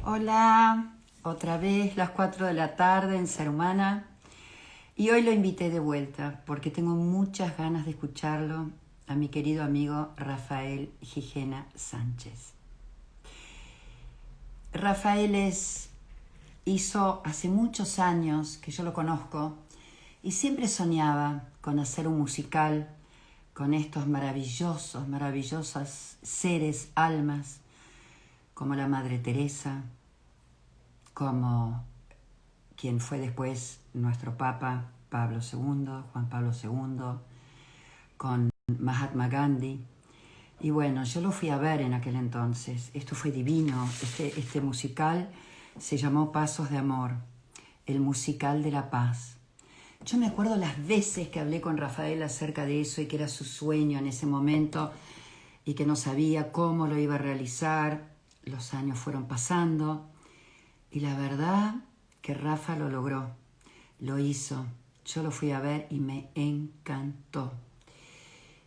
Hola, otra vez las 4 de la tarde en Ser Humana y hoy lo invité de vuelta porque tengo muchas ganas de escucharlo a mi querido amigo Rafael Gijena Sánchez. Rafael hizo hace muchos años que yo lo conozco y siempre soñaba con hacer un musical con estos maravillosos seres, almas, como la Madre Teresa, como quien fue después nuestro Papa Pablo II, Juan Pablo II, con Mahatma Gandhi. Y bueno, yo lo fui a ver en aquel entonces. Esto fue divino. Este musical se llamó Pasos de Amor, el musical de la paz. Yo me acuerdo las veces que hablé con Rafael acerca de eso y que era su sueño en ese momento y que no sabía cómo lo iba a realizar. Los años fueron pasando y la verdad que Rafa lo logró, lo hizo. Yo lo fui a ver y me encantó.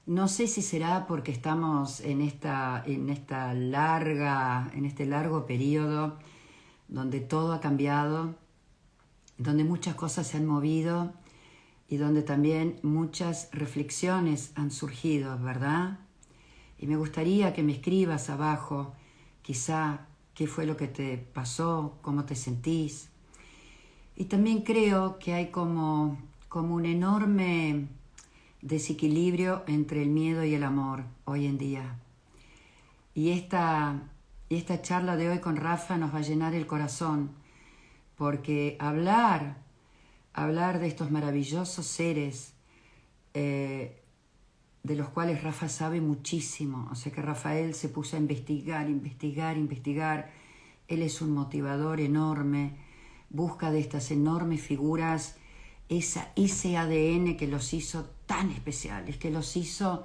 No sé si será porque estamos en este largo periodo donde todo ha cambiado, donde muchas cosas se han movido y donde también muchas reflexiones han surgido, ¿verdad? Y me gustaría que me escribas abajo, quizá, qué fue lo que te pasó, cómo te sentís. Y también creo que hay como un enorme desequilibrio entre el miedo y el amor hoy en día. Y esta charla de hoy con Rafa nos va a llenar el corazón, porque hablar de estos maravillosos seres de los cuales Rafa sabe muchísimo. O sea que Rafael se puso a investigar. Él es un motivador enorme, busca de estas enormes figuras ese ADN que los hizo tan especiales, que los hizo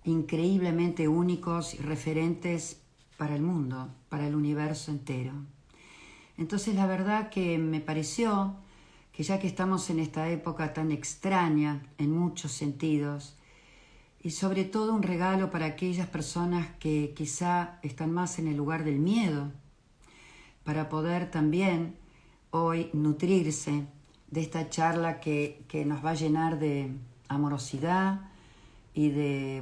increíblemente únicos y referentes para el mundo, para el universo entero. Entonces la verdad que me pareció que ya que estamos en esta época tan extraña en muchos sentidos, y sobre todo un regalo para aquellas personas que quizá están más en el lugar del miedo, para poder también hoy nutrirse de esta charla que nos va a llenar de amorosidad y de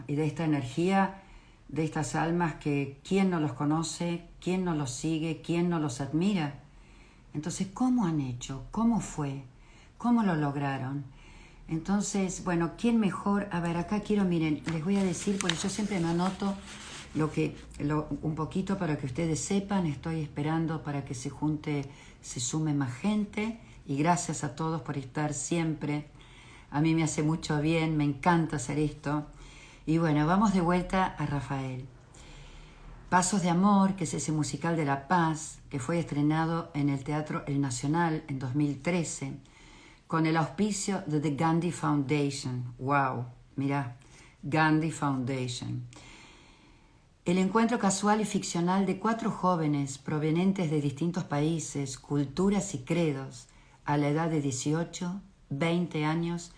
esta energía de estas almas que quién no los conoce, quién no los sigue, quién no los admira. Entonces, ¿cómo han hecho? ¿Cómo fue? ¿Cómo lo lograron? Entonces, bueno, ¿quién mejor? A ver, acá miren, les voy a decir, porque yo siempre me anoto un poquito para que ustedes sepan. Estoy esperando para que se sume más gente. Y gracias a todos por estar siempre. A mí me hace mucho bien, me encanta hacer esto. Y bueno, vamos de vuelta a Rafael. Pasos de Amor, que es ese musical de La Paz, que fue estrenado en el Teatro El Nacional en 2013, con el auspicio de The Gandhi Foundation. ¡Wow! Mirá, Gandhi Foundation. El encuentro casual y ficcional de 4 jóvenes provenientes de distintos países, culturas y credos, a la edad de 18, 20 años,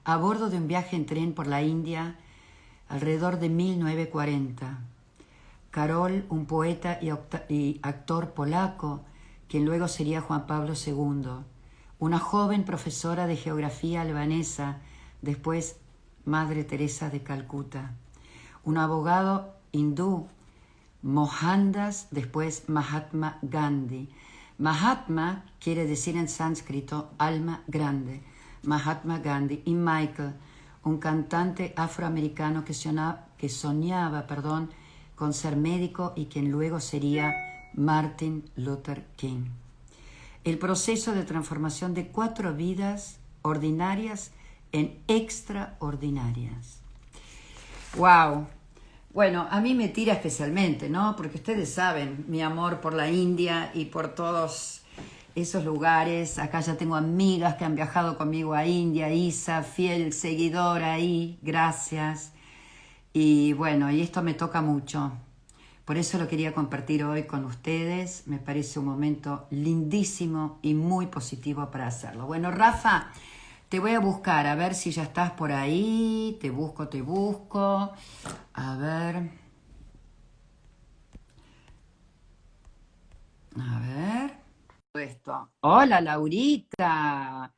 a bordo de un viaje en tren por la India, alrededor de 1940. Karol, un poeta y actor polaco, quien luego sería Juan Pablo II. Una joven profesora de geografía albanesa, después Madre Teresa de Calcuta. Un abogado hindú, Mohandas, después Mahatma Gandhi. Mahatma quiere decir en sánscrito alma grande. Mahatma Gandhi. Y Michael, un cantante afroamericano que soñaba con ser médico y quien luego sería Martin Luther King. El proceso de transformación de 4 vidas ordinarias en extraordinarias. ¡Wow! Bueno, a mí me tira especialmente, ¿no? Porque ustedes saben mi amor por la India y por todos esos lugares. Acá ya tengo amigas que han viajado conmigo a India. Isa, fiel seguidora ahí, gracias. Y bueno, y esto me toca mucho. Por eso lo quería compartir hoy con ustedes. Me parece un momento lindísimo y muy positivo para hacerlo. Bueno, Rafa, te voy a buscar, a ver si ya estás por ahí. Te busco. A ver. cierto. Hola, Laurita.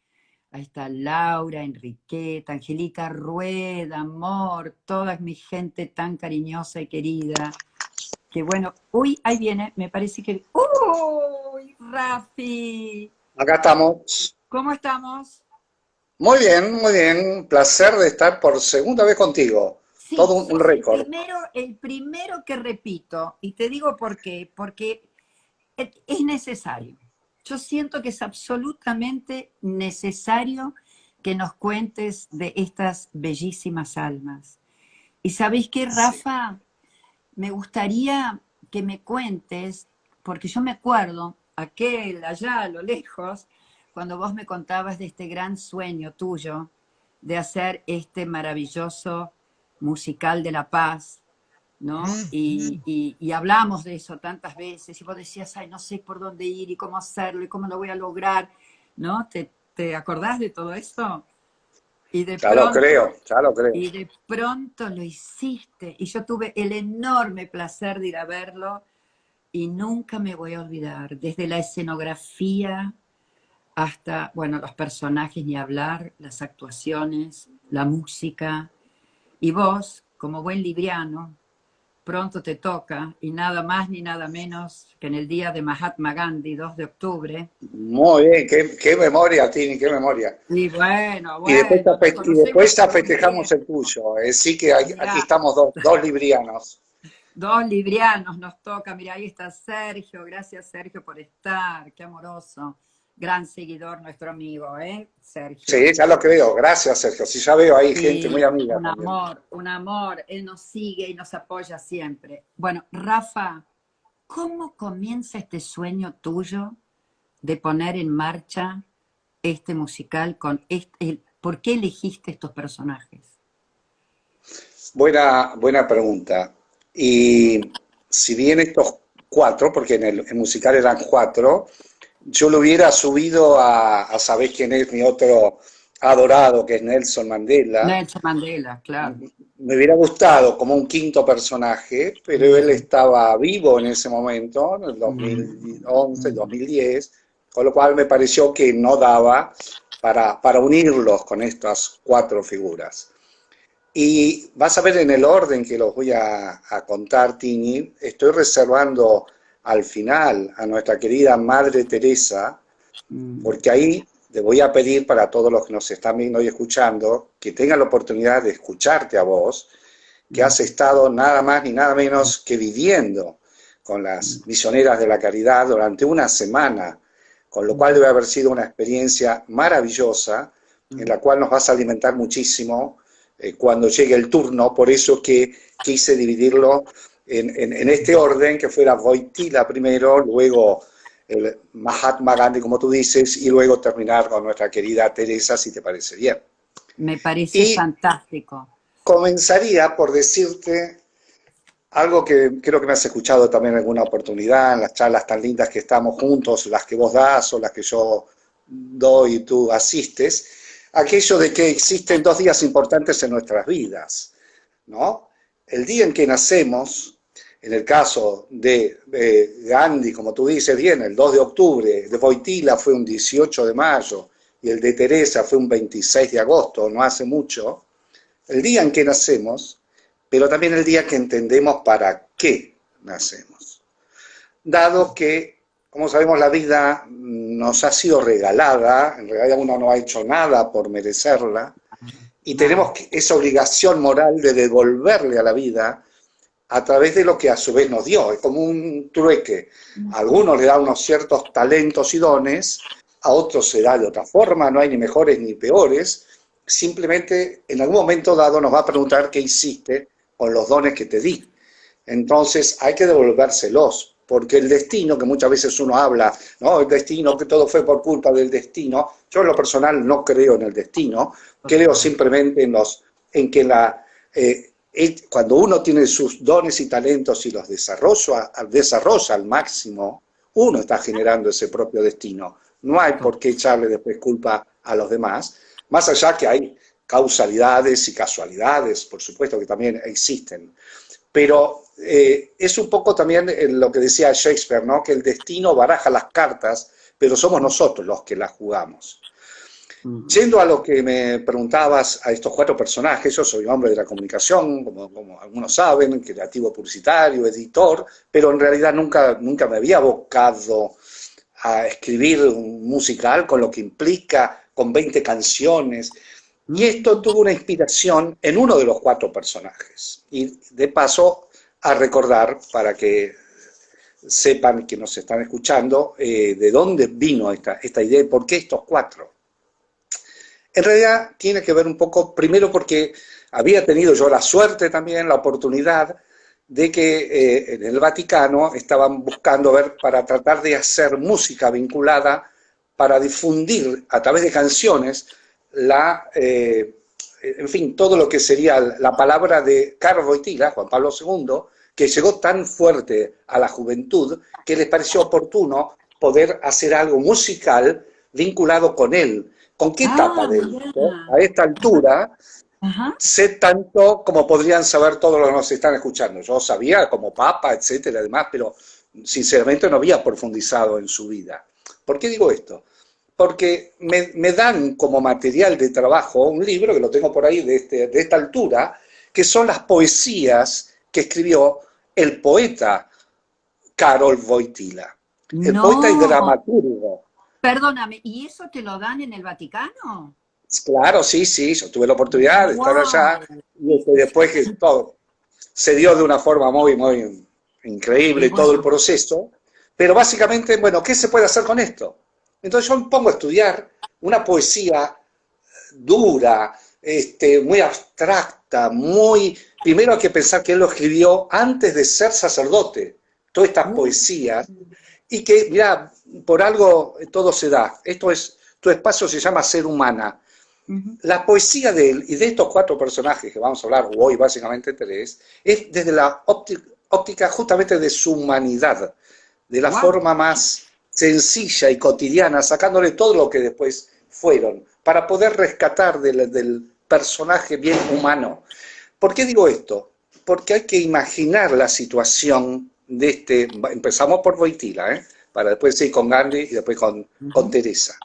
Ahí está Laura, Enriqueta, Angelica Rueda, amor, toda mi gente tan cariñosa y querida. Que bueno, uy, ahí viene, me parece que... ¡Uy, Rafi! Acá estamos. ¿Cómo estamos? Muy bien, muy bien. Placer de estar por segunda vez contigo. Sí, Todo un sos récord. el primero que repito, y te digo por qué, porque es necesario. Yo siento que es absolutamente necesario que nos cuentes de estas bellísimas almas. ¿Y sabéis qué, Sí. Rafa? Me gustaría que me cuentes, porque yo me acuerdo, aquel allá a lo lejos, cuando vos me contabas de este gran sueño tuyo de hacer este maravilloso musical de La Paz, ¿no? Y hablamos de eso tantas veces, y vos decías, ay, no sé por dónde ir y cómo hacerlo y cómo lo voy a lograr, ¿no? ¿Te acordás de todo esto? Y de Ya lo pronto, creo, ya lo creo. y de pronto lo hiciste. Y yo tuve el enorme placer de ir a verlo y nunca me voy a olvidar, desde la escenografía hasta, bueno, los personajes ni hablar, las actuaciones, la música. Y vos, como buen libriano, pronto te toca, y nada más ni nada menos que en el día de Mahatma Gandhi, 2 de octubre. Muy bien, qué memoria, Tini, qué memoria. Y bueno, Y después, bueno, nos y después conocemos ya hace un festejamos el tiempo. tuyo. Sí que aquí Mirá, estamos dos librianos. dos librianos nos toca, mira, ahí está Sergio, gracias Sergio por estar, qué amoroso, gran seguidor nuestro amigo, ¿eh? Sergio. Sí, ya lo creo. Gracias, Sergio. Sí, ya veo ahí gente muy Sí, amiga también. un amor, él nos sigue y nos apoya siempre. Bueno, Rafa, ¿cómo comienza este sueño tuyo de poner en marcha este musical con ¿por qué elegiste estos personajes? Buena pregunta. Y si bien estos cuatro, porque en el musical eran cuatro, yo lo hubiera subido a saber quién es mi otro adorado, que es Nelson Mandela. Nelson Mandela, claro. Me hubiera gustado como un quinto personaje, pero él Mm, estaba vivo en ese momento, en el mm, 2011, mm. 2010, con lo cual me pareció que no daba para unirlos con estas cuatro figuras. Y vas a ver en el orden que los voy a contar, Tini, estoy reservando al final a nuestra querida Madre Teresa, Mm, porque ahí le voy a pedir para todos los que nos están viendo y escuchando que tengan la oportunidad de escucharte a vos, que mm, has estado nada más ni nada menos que viviendo con mm, las misioneras de la caridad durante una semana, con lo cual mm, debe haber sido una experiencia maravillosa en mm. la cual nos vas a alimentar muchísimo cuando llegue el turno, por eso que quise dividirlo en este orden, que fuera Voitila primero, luego el Mahatma Gandhi, como tú dices, y luego terminar con nuestra querida Teresa, si te parece bien. Me parece Y fantástico. comenzaría por decirte algo que creo que me has escuchado también en alguna oportunidad, en las charlas tan lindas que estamos juntos, las que vos das o las que yo doy y tú asistes, aquello de que existen dos días importantes en nuestras vidas, ¿no? El día en que nacemos, en el caso de Gandhi, como tú dices bien, el 2 de octubre, de Wojtyla fue un 18 de mayo y el de Teresa fue un 26 de agosto, no hace mucho, el día en que nacemos, pero también el día que entendemos para qué nacemos. Dado que, como sabemos, la vida nos ha sido regalada, en realidad uno no ha hecho nada por merecerla, y tenemos Nada. esa obligación moral de devolverle a la vida a través de lo que a su vez nos dio. Es como un trueque. A algunos le da unos ciertos talentos y dones, a otros se da de otra forma, no hay ni mejores ni peores. Simplemente en algún momento dado nos va a preguntar qué hiciste con los dones que te di. Entonces hay que devolvérselos, porque el destino, que muchas veces uno habla, ¿no? El destino, que todo fue por culpa del destino. Yo en lo personal no creo en el destino, creo simplemente en que cuando uno tiene sus dones y talentos y los desarrolla al máximo, uno está generando ese propio destino. No hay por qué echarle después culpa a los demás, más allá que hay causalidades y casualidades, por supuesto que también existen. Pero es un poco también lo que decía Shakespeare, ¿no? Que el destino baraja las cartas pero somos nosotros los que la jugamos. Yendo a lo que me preguntabas, a estos 4 personajes, yo soy hombre de la comunicación, como algunos saben, creativo publicitario, editor, pero en realidad nunca me había abocado a escribir un musical con lo que implica, con 20 canciones, y esto tuvo una inspiración en uno de los 4 personajes. Y de paso, a recordar, para que sepan que nos están escuchando, de dónde vino esta idea y por qué estos 4. En realidad tiene que ver un poco, primero porque había tenido yo la suerte también, la oportunidad de que en el Vaticano estaban buscando ver para tratar de hacer música vinculada para difundir a través de canciones en fin, todo lo que sería la palabra de Karol Wojtyła, Juan Pablo II, que llegó tan fuerte a la juventud que les pareció oportuno poder hacer algo musical vinculado con él. ¿Con qué etapa de esto? A esta altura, sé tanto como podrían saber todos los que nos están escuchando. Yo sabía como papa, etcétera, además, pero sinceramente no había profundizado en su vida. ¿Por qué digo esto? Porque me dan como material de trabajo un libro, que lo tengo por ahí de esta altura, que son las poesías que escribió el poeta Karol Wojtyła, el poeta y dramaturgo. Perdóname, ¿y eso te lo dan en el Vaticano? Claro, sí, yo tuve la oportunidad de estar allá, y después que todo se dio de una forma muy, muy increíble todo el proceso, pero básicamente, bueno, ¿qué se puede hacer con esto? Entonces yo me pongo a estudiar una poesía dura, muy abstracta, primero hay que pensar que él lo escribió antes de ser sacerdote, todas estas poesías, y que, mirá, por algo todo se da. Tu espacio se llama Ser Humana. La poesía de él y de estos 4 personajes que vamos a hablar hoy, básicamente 3, es desde la óptica justamente de su humanidad, de la forma más sencilla y cotidiana, sacándole todo lo que después fueron, para poder rescatar del personaje bien humano. ¿Por qué digo esto? Porque hay que imaginar la situación de empezamos por Wojtyła, para después ir con Gandhi y después con Teresa.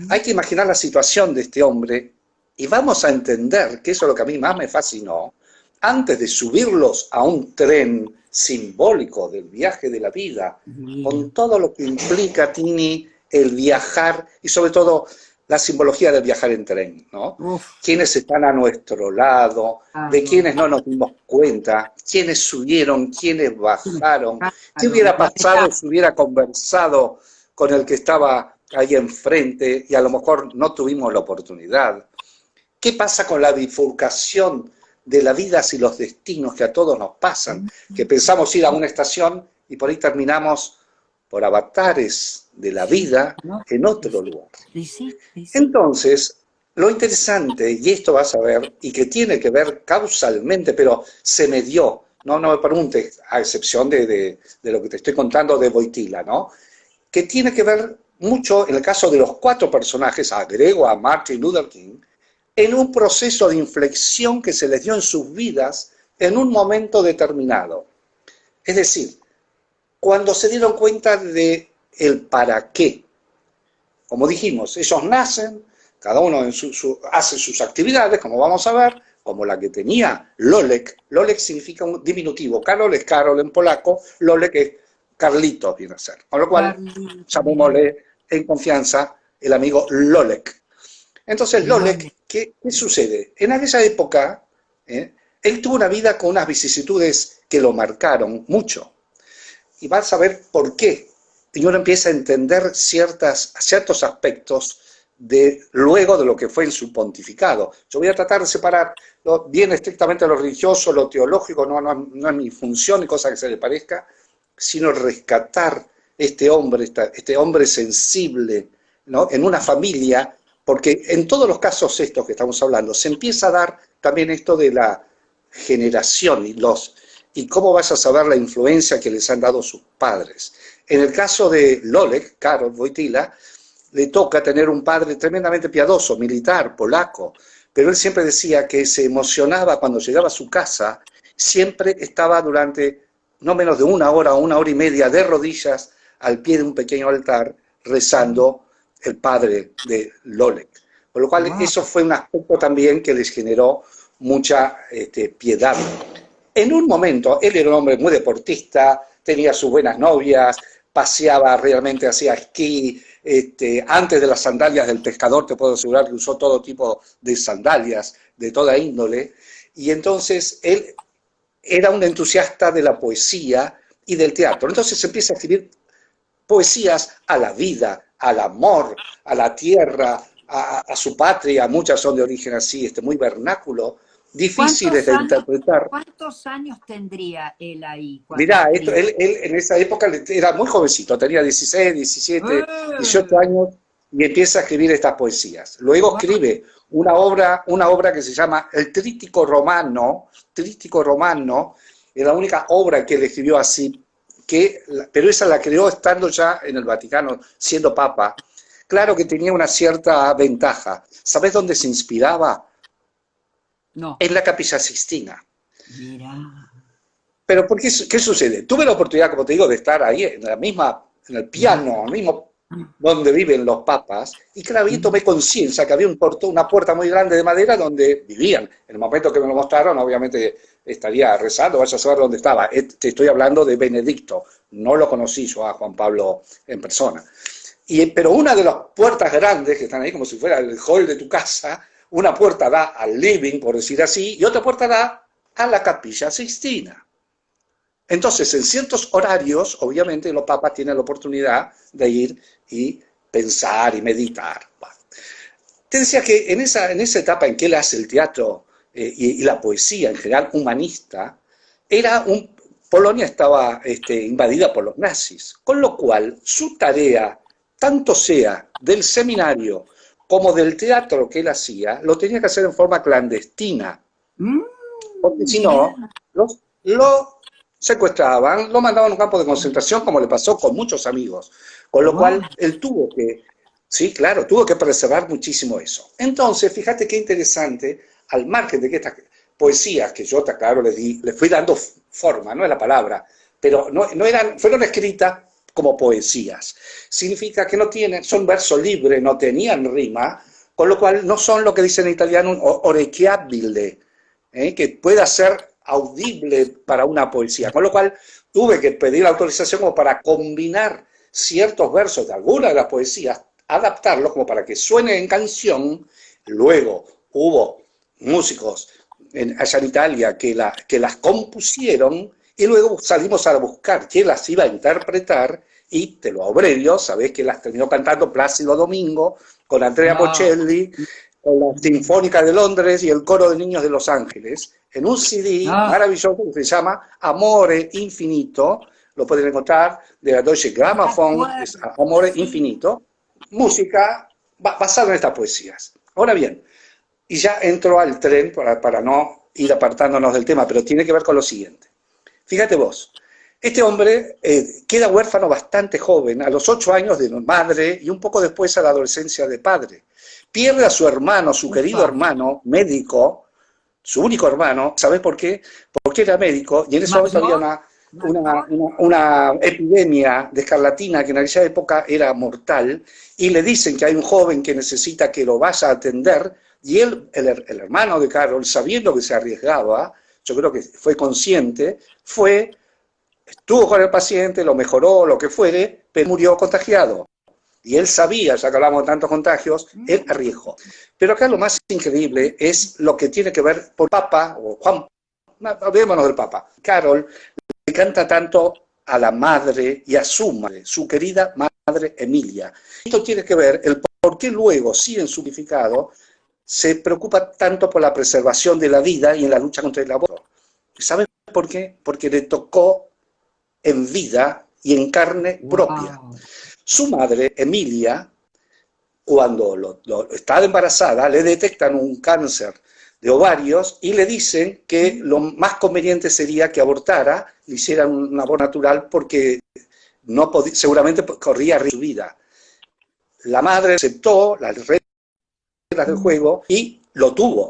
Hay que imaginar la situación de este hombre y vamos a entender, que eso es lo que a mí más me fascinó, antes de subirlos a un tren simbólico del viaje de la vida, con todo lo que implica, Tini, el viajar y sobre todo la simbología del viajar en tren, ¿no? Quienes están a nuestro lado, de quienes no nos dimos cuenta, quienes subieron, quienes bajaron, qué hubiera pasado si hubiera conversado con el que estaba ahí enfrente y a lo mejor no tuvimos la oportunidad. ¿Qué pasa con la bifurcación de las vidas y los destinos que a todos nos pasan? Que pensamos ir a una estación y por ahí terminamos por avatares de la vida en otro lugar. Entonces, lo interesante, y esto vas a ver, y que tiene que ver causalmente, pero se me dio, no me preguntes, a excepción de lo que te estoy contando de Wojtyła, ¿no? Que tiene que ver mucho, en el caso de los 4 personajes, agrego a Martin Luther King, en un proceso de inflexión que se les dio en sus vidas en un momento determinado. Es decir, cuando se dieron cuenta de el para qué. Como dijimos, ellos nacen, cada uno hace sus actividades, como vamos a ver, como la que tenía Lolek. Lolek significa un diminutivo. Karol es Karol en polaco, Lolek es Carlitos, viene a ser. Con lo cual, llamémosle en confianza el amigo Lolek. Entonces, Lolek, ¿qué sucede? En aquella época, él tuvo una vida con unas vicisitudes que lo marcaron mucho. Y vas a ver por qué. Y uno empieza a entender ciertos aspectos luego de lo que fue en su pontificado. Yo voy a tratar de separar bien estrictamente lo religioso, lo teológico, no es mi función ni cosa que se le parezca, sino rescatar este hombre sensible, ¿no? En una familia, porque en todos los casos estos que estamos hablando, se empieza a dar también esto de la generación y cómo vas a saber la influencia que les han dado sus padres. En el caso de Lolek, Karol Wojtyła, le toca tener un padre tremendamente piadoso, militar, polaco, pero él siempre decía que se emocionaba cuando llegaba a su casa, siempre estaba durante no menos de 1 hora o 1 hora y media de rodillas al pie de un pequeño altar rezando el padre de Lolek. Por lo cual eso fue un aspecto también que les generó mucha piedad. En un momento, él era un hombre muy deportista, tenía sus buenas novias, paseaba realmente, hacía esquí, antes de las sandalias del pescador, te puedo asegurar que usó todo tipo de sandalias, de toda índole, y entonces él era un entusiasta de la poesía y del teatro. Entonces empieza a escribir poesías a la vida, al amor, a la tierra, a su patria, muchas son de origen así, muy vernáculo, difíciles de interpretar. ¿Cuántos años tendría él ahí? Mirá, él en esa época era muy jovencito, tenía 16, 17, 18 años y empieza a escribir estas poesías. Luego escribe una obra que se llama El Trítico Romano, es la única obra que él escribió así, pero esa la creó estando ya en el Vaticano, siendo papa. Claro que tenía una cierta ventaja. ¿Sabés dónde se inspiraba? No. En la Capilla Sixtina. Mirá. Pero ¿qué sucede? Tuve la oportunidad, como te digo, de estar ahí en el piano, mismo donde viven los papas, y claro, ahí tomé conciencia que había una puerta muy grande de madera donde vivían. En el momento que me lo mostraron, obviamente estaría rezando, vaya a saber dónde estaba. Te estoy hablando de Benedicto, no lo conocí yo a Juan Pablo en persona. Pero una de las puertas grandes, que están ahí como si fuera el hall de tu casa, una puerta da al living, por decir así, y otra puerta da a la Capilla Sixtina. Entonces, en ciertos horarios, obviamente, los papas tienen la oportunidad de ir y pensar y meditar. Bueno, te decía que en esa etapa en que él hace el teatro y la poesía en general humanista, Polonia estaba invadida por los nazis, con lo cual su tarea, tanto sea del seminario como del teatro que él hacía, lo tenía que hacer en forma clandestina. Porque si no, lo secuestraban, lo mandaban a un campo de concentración, como le pasó con muchos amigos. Con lo cual, él tuvo que preservar muchísimo eso. Entonces, fíjate qué interesante, al margen de que estas poesías que yo, claro, le fui dando forma, no es la palabra, pero fueron escritas como poesías. Significa que son verso libre, no tenían rima, con lo cual no son lo que dicen en italiano un orecchiabile, que pueda ser audible para una poesía. Con lo cual tuve que pedir la autorización como para combinar ciertos versos de alguna de las poesías, adaptarlos como para que suene en canción. Luego hubo músicos allá en Italia que las compusieron y luego salimos a buscar quién las iba a interpretar y te lo abrevio, sabés que las terminó cantando Plácido Domingo con Andrea Bocelli, con la Sinfónica de Londres y el Coro de Niños de Los Ángeles, en un CD maravilloso que se llama Amore Infinito, lo pueden encontrar, de la Deutsche Grammophon, es Amore Infinito, música basada en estas poesías. Ahora bien, y ya entro al tren para no ir apartándonos del tema, pero tiene que ver con lo siguiente. Fíjate vos, este hombre queda huérfano bastante joven, a los 8 años de madre y un poco después a la adolescencia de padre. Pierde a su hermano, su querido hermano, médico, su único hermano. ¿Sabés por qué? Porque era médico y en ese momento había una epidemia de escarlatina que en aquella época era mortal y le dicen que hay un joven que necesita que lo vaya a atender y él, el hermano de Carol, sabiendo que se arriesgaba, yo creo que fue consciente, estuvo con el paciente, lo mejoró, lo que fuere, pero murió contagiado. Y él sabía, ya que hablamos de tantos contagios, él arriesgó. Pero acá lo más increíble es lo que tiene que ver por Papa, o Juan, olvidémonos del Papa. Carol le canta tanto a la madre y a su madre, su querida madre Emilia. Esto tiene que ver el por qué luego, sí en su significado, se preocupa tanto por la preservación de la vida y en la lucha contra el aborto. ¿Saben por qué? Porque le tocó en vida y en carne propia. Su madre, Emilia, cuando estaba embarazada, le detectan un cáncer de ovarios y le dicen que lo más conveniente sería que abortara, le hicieran un aborto natural porque seguramente corría riesgo de su vida. La madre aceptó las reglas del juego y lo tuvo.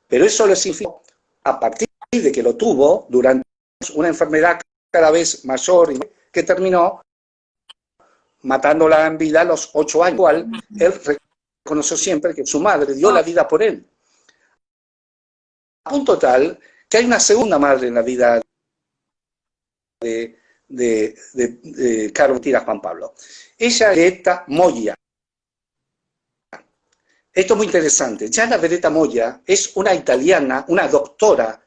Pero eso le significó, a partir de que lo tuvo, durante una enfermedad cada vez mayor que terminó matándola en vida a los 8 años, cual él reconoció siempre que su madre dio la vida por él. A punto tal que hay una segunda madre en la vida de Caro Wojtyla Juan Pablo. Ella es Beretta Moya. Esto es muy interesante. Gianna Beretta Moya es una italiana, una doctora,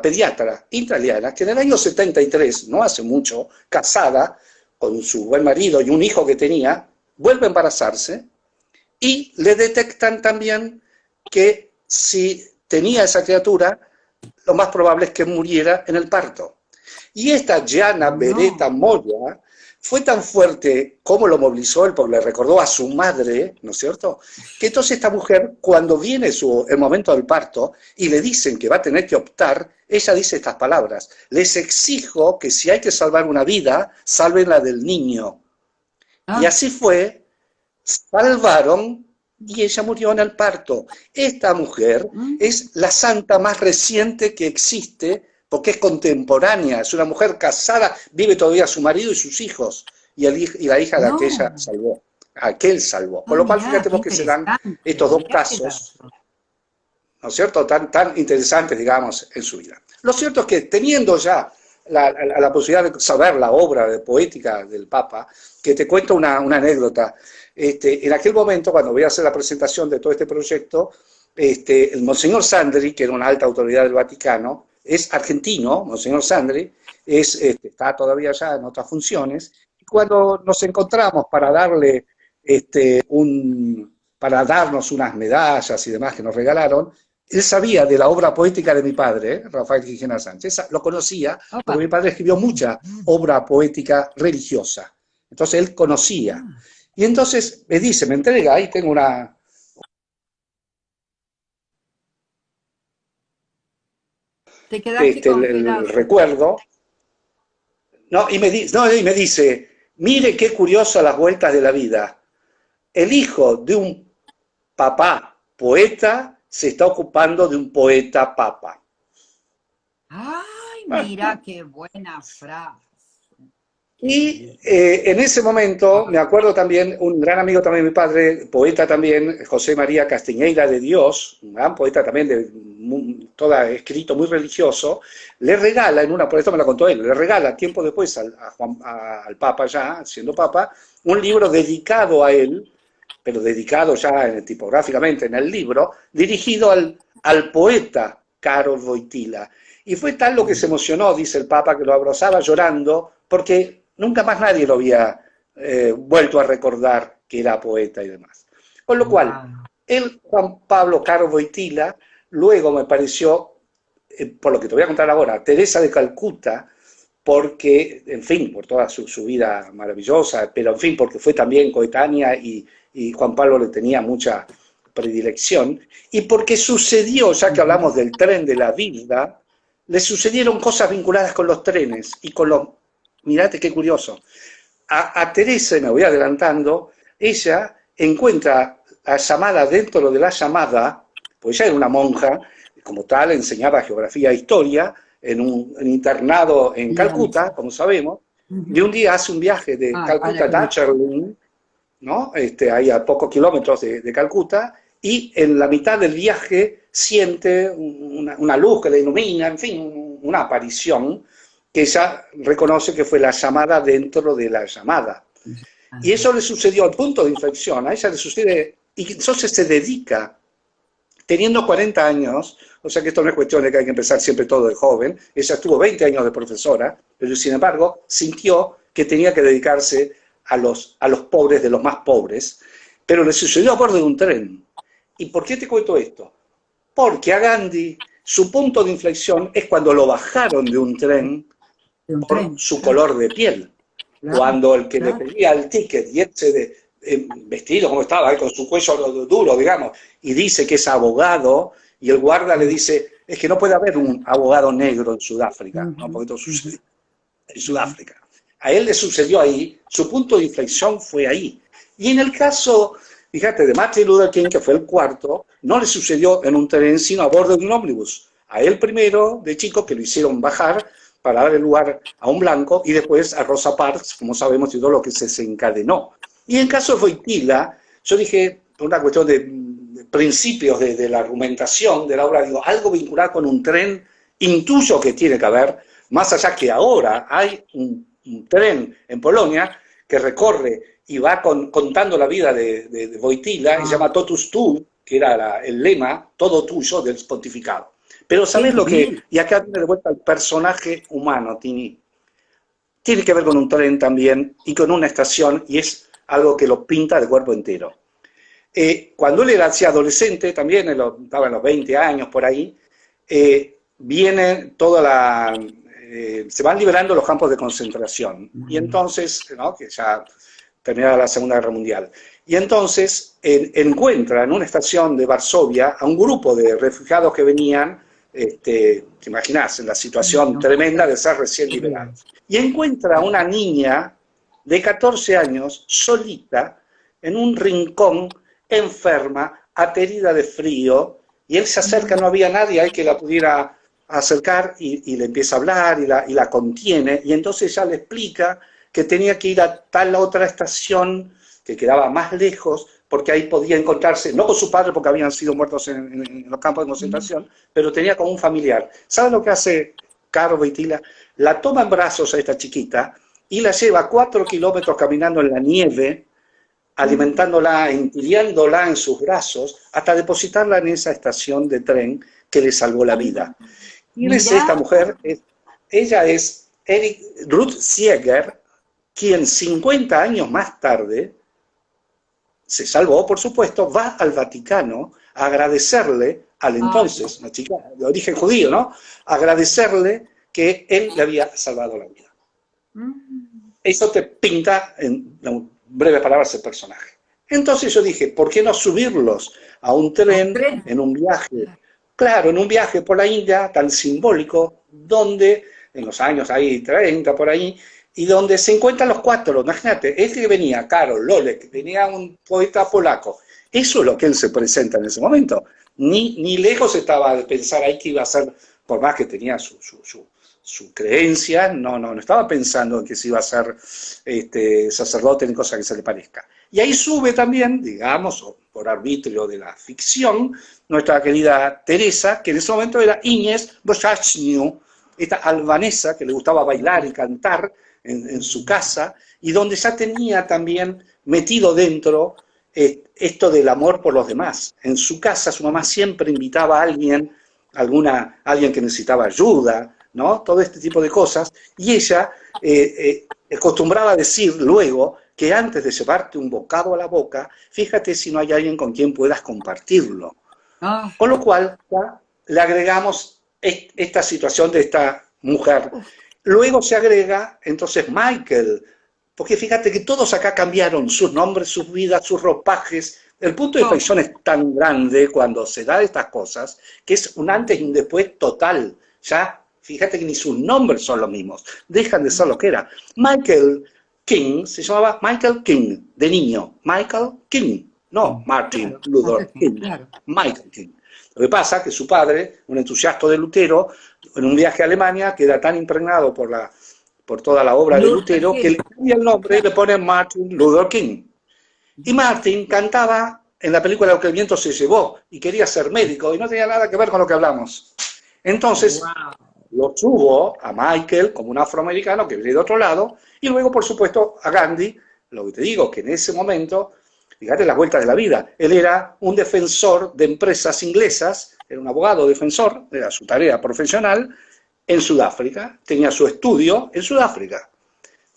pediatra italiana, que en el año 73, no hace mucho, casada con su buen marido y un hijo que tenía, vuelve a embarazarse y le detectan también que si tenía esa criatura, lo más probable es que muriera en el parto. Y esta Gianna Beretta Moya fue tan fuerte como lo movilizó él, porque le recordó a su madre, ¿no es cierto?, que entonces esta mujer, cuando viene el momento del parto y le dicen que va a tener que optar, ella dice estas palabras: les exijo que si hay que salvar una vida, salven la del niño. Y así fue, salvaron y ella murió en el parto. Esta mujer es la santa más reciente que existe, porque es contemporánea, es una mujer casada, vive todavía su marido y sus hijos, y la hija de aquella salvó, aquel salvó. Con lo cual, fíjate vos que se dan estos dos casos, ¿no es cierto?, tan interesantes, digamos, en su vida. Lo cierto es que teniendo ya la posibilidad de saber la obra de poética del Papa, que te cuento una anécdota. En aquel momento, cuando voy a hacer la presentación de todo este proyecto, el Monseñor Sandri, que era una alta autoridad del Vaticano, es argentino, Monseñor Sandri, está todavía ya en otras funciones, y cuando nos encontramos para darle para darnos unas medallas y demás que nos regalaron, él sabía de la obra poética de mi padre, Rafael Quijena Sánchez, lo conocía, porque mi padre escribió mucha obra poética religiosa, entonces él conocía. Y entonces me dice, me entrega, ahí tengo Te quedaste el recuerdo, y me dice, mire qué curioso las vueltas de la vida. El hijo de un papá poeta se está ocupando de un poeta papa. ¡Ay, mira qué buena frase! Y en ese momento, me acuerdo también, un gran amigo también de mi padre, poeta también, José María Castiñeira de Dios, un gran poeta también, escrito muy religioso, le regala, por esto me lo contó él, le regala tiempo después al Papa ya, siendo Papa, un libro dedicado a él, pero dedicado ya tipográficamente en el libro, dirigido al poeta Caro Wojtyla. Y fue tal lo que se emocionó, dice el Papa, que lo abrazaba llorando, porque nunca más nadie lo había vuelto a recordar que era poeta y demás. Con lo cual, Juan Pablo Caro Wojtyla, luego me pareció, por lo que te voy a contar ahora, Teresa de Calcuta, porque, en fin, por toda su vida maravillosa, pero en fin, porque fue también coetánea y Juan Pablo le tenía mucha predilección, y porque sucedió, ya que hablamos del tren de la vida, le sucedieron cosas vinculadas con los trenes y con los... Mirate qué curioso. A Teresa, me voy adelantando, ella encuentra la llamada dentro de la llamada, pues ella era una monja, como tal, enseñaba geografía e historia en un internado en Calcuta, como sabemos, y un día hace un viaje de Calcuta a Darjeeling, ¿no? Ahí a pocos kilómetros de Calcuta, y en la mitad del viaje siente una luz que le ilumina, en fin, una aparición que ella reconoce que fue la llamada dentro de la llamada. Y eso le sucedió al punto de inflexión, a ella le sucede, y entonces se dedica, teniendo 40 años, o sea que esto no es cuestión de que hay que empezar siempre todo de joven, ella estuvo 20 años de profesora, pero sin embargo sintió que tenía que dedicarse a los pobres de los más pobres, pero le sucedió a bordo de un tren. ¿Y por qué te cuento esto? Porque a Gandhi su punto de inflexión es cuando lo bajaron de un tren por su color de piel. Cuando el que le pedía el ticket y vestido como estaba, con su cuello duro, digamos, y dice que es abogado, y el guarda le dice, es que no puede haber un abogado negro en Sudáfrica, ¿no? Porque esto sucede en Sudáfrica. A él le sucedió ahí, su punto de inflexión fue ahí. Y en el caso, fíjate, de Martin Luther King, que fue el cuarto, no le sucedió en un tren, sino a bordo de un ómnibus. A él primero, de chico, que lo hicieron bajar, para darle lugar a un blanco, y después a Rosa Parks, como sabemos, y todo lo que se desencadenó. Y en caso de Wojtyła, yo dije, por una cuestión de principios de la argumentación de la obra, digo, algo vinculado con un tren, intuyo que tiene que haber, más allá que ahora hay un tren en Polonia que recorre y va contando la vida de Wojtyła, y se llama Totus Tu, que era el lema, todo tuyo, del pontificado. Pero ¿sabés lo que? Y acá viene de vuelta el personaje humano, Tini. Tiene que ver con un tren también y con una estación, y es algo que lo pinta de cuerpo entero. Cuando él era así adolescente, también estaba en los 20 años por ahí, viene toda la... se van liberando los campos de concentración. Y entonces, ¿no? Que ya terminada la Segunda Guerra Mundial. Y entonces encuentra en una estación de Varsovia a un grupo de refugiados que venían, te imaginás, en la situación tremenda de ser recién liberados. Y encuentra a una niña de 14 años, solita, en un rincón, enferma, aterida de frío, y él se acerca, no había nadie ahí que la pudiera acercar, y le empieza a hablar, y la contiene, y entonces ella le explica que tenía que ir a tal otra estación que quedaba más lejos, porque ahí podía encontrarse, no con su padre porque habían sido muertos en los campos de concentración, pero tenía como un familiar. ¿Sabe lo que hace Karol Wojtyła? La toma en brazos a esta chiquita y la lleva 4 kilómetros caminando en la nieve, alimentándola, entiliándola en sus brazos, hasta depositarla en esa estación de tren que le salvó la vida. ¿Quién es esta mujer? Ella es Ruth Sieger, quien 50 años más tarde se salvó, por supuesto, va al Vaticano a agradecerle al entonces, una chica de origen judío, ¿no? Agradecerle que él le había salvado la vida. Eso te pinta, en breves palabras, el personaje. Entonces yo dije, ¿por qué no subirlos a un tren en un viaje? Claro, en un viaje por la India, tan simbólico, donde, en los años ahí 30 por ahí, y donde se encuentran los 4, imagínate, este que venía, Karol, Lolek, venía un poeta polaco, eso es lo que él se presenta en ese momento, ni lejos estaba de pensar ahí que iba a ser, por más que tenía su creencia, no estaba pensando en que se iba a ser sacerdote ni cosa que se le parezca. Y ahí sube también, digamos, por arbitrio de la ficción, nuestra querida Teresa, que en ese momento era Inés Boschachniu, esta albanesa que le gustaba bailar y cantar en su casa, y donde ya tenía también metido dentro esto del amor por los demás. En su casa su mamá siempre invitaba a alguien, alguien que necesitaba ayuda, ¿no? Todo este tipo de cosas, y ella acostumbraba a decir luego que antes de llevarte un bocado a la boca, fíjate si no hay alguien con quien puedas compartirlo. Con lo cual ya le agregamos esta situación de esta mujer. Luego se agrega entonces Michael, porque fíjate que todos acá cambiaron sus nombres, sus vidas, sus ropajes. El punto de inflexión es tan grande cuando se da estas cosas, que es un antes y un después total. Ya, fíjate que ni sus nombres son los mismos, dejan de ser lo que era. Michael King se llamaba Michael King, de niño. Michael King, no Martin Luther King, Michael King. Lo que pasa es que su padre, un entusiasta de Lutero, en un viaje a Alemania, queda tan impregnado por toda la obra de Lutero, que le cambia el nombre y le pone Martin Luther King. Y Martin cantaba en la película Lo que el viento se llevó, y quería ser médico, y no tenía nada que ver con lo que hablamos. Entonces, lo subo a Michael como un afroamericano que viene de otro lado, y luego, por supuesto, a Gandhi, lo que te digo, que en ese momento, fíjate las vueltas de la vida, él era un defensor de empresas inglesas, era un abogado defensor, era su tarea profesional, en Sudáfrica, tenía su estudio en Sudáfrica.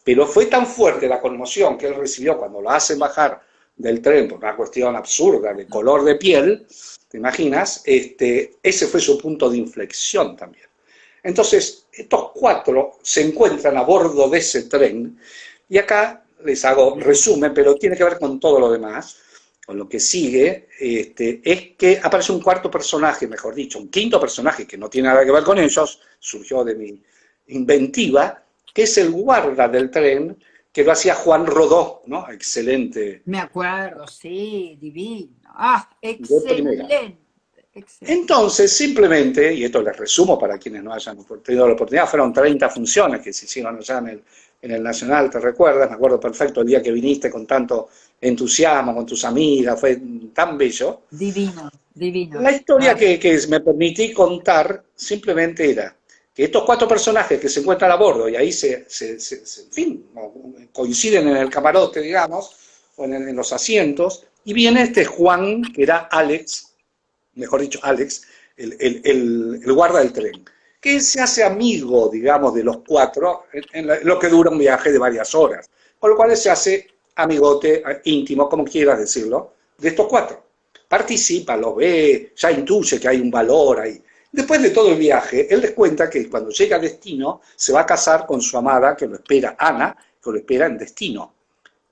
Pero fue tan fuerte la conmoción que él recibió cuando lo hacen bajar del tren por una cuestión absurda de color de piel, ¿te imaginas? Ese fue su punto de inflexión también. Entonces, estos 4 se encuentran a bordo de ese tren, y acá les hago resumen, pero tiene que ver con todo lo demás, con lo que sigue, es que aparece un 4.º personaje, mejor dicho, un 5.º personaje que no tiene nada que ver con ellos, surgió de mi inventiva, que es el guarda del tren, que lo hacía Juan Rodó, ¿no? Excelente. Me acuerdo, sí, divino. ¡Ah, excelente! Excelente. Entonces, simplemente, y esto les resumo para quienes no hayan tenido la oportunidad, fueron 30 funciones que se hicieron allá en el Nacional, ¿te recuerdas? Me acuerdo perfecto el día que viniste con tanto entusiasmo, con tus amigas, fue tan bello. Divino, divino. La historia Ah, que me permití contar simplemente era que estos 4 personajes que se encuentran a bordo y ahí en fin, coinciden en el camarote, digamos, o en los asientos, y viene este Juan, que era Alex, mejor dicho, Alex, el guarda del tren, que se hace amigo, digamos, de los 4 en lo que dura un viaje de varias horas, con lo cual se hace amigote íntimo, como quieras decirlo, de estos 4. Participa, lo ve, ya intuye que hay un valor ahí. Después de todo el viaje, él les cuenta que cuando llega a destino se va a casar con su amada, que lo espera, Ana, que lo espera en destino.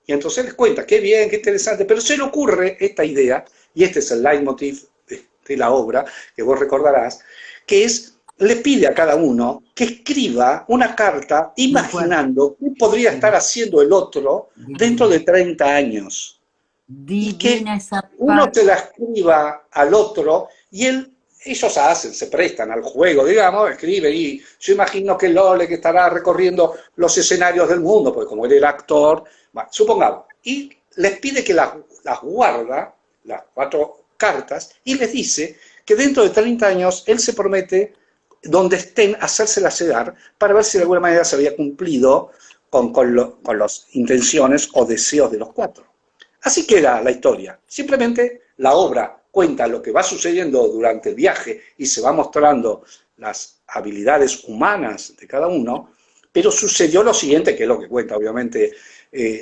Y entonces les cuenta, qué bien, qué interesante, pero se le ocurre esta idea, y este es el leitmotiv de la obra, que vos recordarás, que es, le pide a cada uno que escriba una carta me acuerdo. imaginando qué podría estar haciendo el otro dentro Divina. de 30 años. Y que Divina esa uno se parte. la escriba al otro y ellos se prestan al juego, digamos, escriben y yo imagino que Lole que estará recorriendo los escenarios del mundo, porque como él era actor, bueno, supongamos, y les pide que las guarda, las 4 cartas, y les dice que dentro de 30 años él se promete, donde estén, hacérselas llegar para ver si de alguna manera se había cumplido con las intenciones o deseos de los 4. Así queda la historia. Simplemente la obra cuenta lo que va sucediendo durante el viaje y se va mostrando las habilidades humanas de cada uno, pero sucedió lo siguiente, que es lo que cuenta obviamente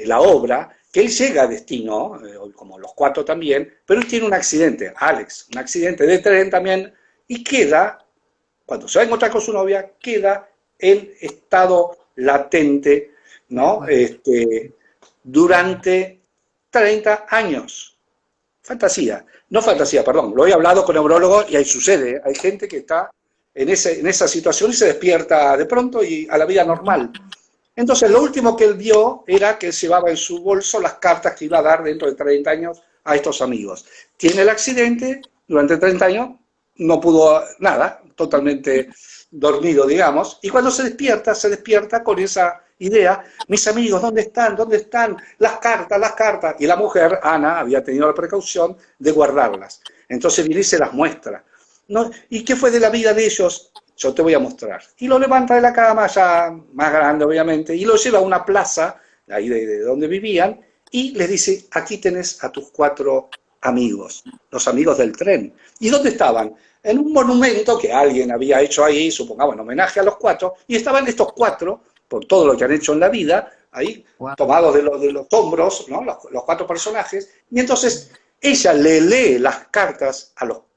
la obra, que él llega a destino, como los 4 también, pero él tiene un accidente, Alex, un accidente de tren también, y queda, cuando se va a encontrar con su novia, queda en estado latente, ¿no? Durante 30 años. Fantasía. No fantasía, perdón. Lo he hablado con neurólogos y ahí sucede. Hay gente que está en esa situación y se despierta de pronto y a la vida normal. Entonces, lo último que él vio era que llevaba en su bolso las cartas que iba a dar dentro de 30 años a estos amigos. Tiene el accidente, durante 30 años no pudo nada, totalmente dormido, digamos, y cuando se despierta con esa idea, mis amigos, ¿dónde están? ¿Dónde están? Las cartas, las cartas. Y la mujer, Ana, había tenido la precaución de guardarlas. Entonces viene y se las muestra. ¿No? ¿Y qué fue de la vida de ellos? Yo te voy a mostrar. Y lo levanta de la cama, ya más grande obviamente, y lo lleva a una plaza, ahí de donde vivían, y les dice, aquí tenés a tus 4 amigos, los amigos del tren. ¿Y dónde estaban? En un monumento que alguien había hecho ahí, supongamos en homenaje a los 4, y estaban estos 4, por todo lo que han hecho en la vida, ahí Wow. tomados de los hombros, ¿no? Los 4 personajes, y entonces ella le lee las cartas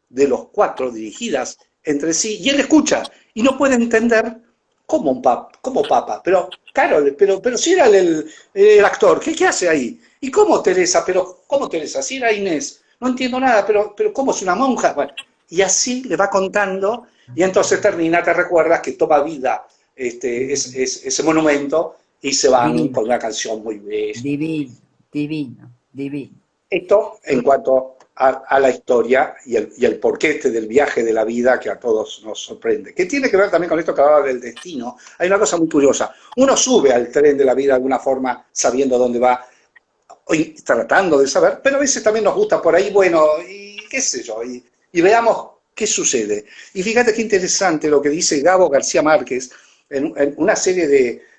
de los 4 dirigidas entre sí, y él escucha, y no puede entender cómo papa, pero claro, pero si era el actor, ¿qué hace ahí? ¿Y cómo Teresa? Pero ¿cómo Teresa? Si era Inés, no entiendo nada, pero ¿cómo es una monja? Bueno, y así le va contando, y entonces termina, te recuerdas que toma vida ese monumento, y se van Divino, con una canción muy bella. divino, divino, divino. Esto en cuanto a la historia y el porqué del viaje de la vida que a todos nos sorprende. Que tiene que ver también con esto que hablaba del destino. Hay una cosa muy curiosa. Uno sube al tren de la vida de alguna forma sabiendo dónde va, y tratando de saber, pero a veces también nos gusta por ahí, bueno, y qué sé yo, y veamos qué sucede. Y fíjate qué interesante lo que dice Gabo García Márquez en una serie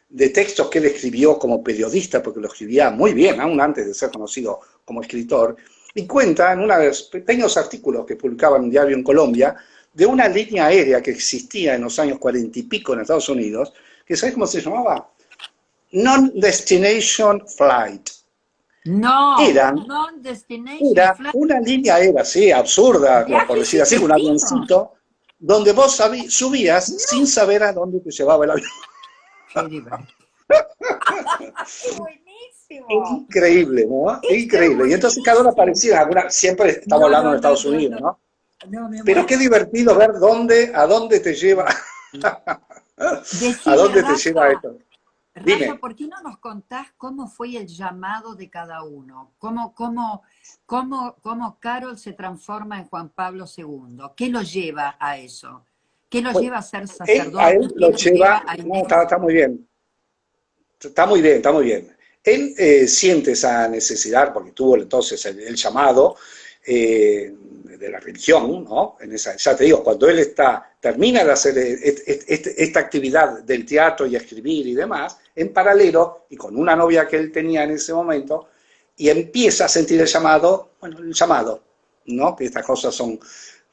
de textos que él escribió como periodista, porque lo escribía muy bien, aún antes de ser conocido como escritor, y cuenta en unos pequeños artículos que publicaba en un diario en Colombia, de una línea aérea que existía en los años 40 y pico en Estados Unidos, que ¿sabes cómo se llamaba? Non-Destination Flight. No, Era, non-destination era flight. una línea aérea, sí, absurda, por Viaje decir sin así, un destino. avioncito, donde vos subías sin No, saber a dónde te llevaba el avión. qué divertido. ¡Qué Es buenísimo! increíble, ¿no? Es Esto es increíble. Y entonces cada uno buenísimo. aparecía, siempre estamos No, hablando no, de no, Estados no, Unidos, no. ¿no? No, me Pero qué muero. divertido ver a dónde te lleva, a Decime, dónde te lleva Rafa, esto. Rafa, Dime. ¿por qué no nos contás cómo fue el llamado de cada uno? ¿Cómo Carol se transforma en Juan Pablo II? ¿Qué lo lleva a eso? ¿Qué lo Pues lleva a ser él, a sacerdote? él ¿Qué lo lo lleva lleva, a no, Inés? está muy bien, está muy bien, está muy bien. Él siente esa necesidad, porque tuvo entonces el llamado de la religión, ¿no? En esa, ya te digo, cuando él termina de hacer esta actividad del teatro y escribir y demás, en paralelo, y con una novia que él tenía en ese momento, y empieza a sentir el llamado, bueno, el llamado, ¿no? Que estas cosas son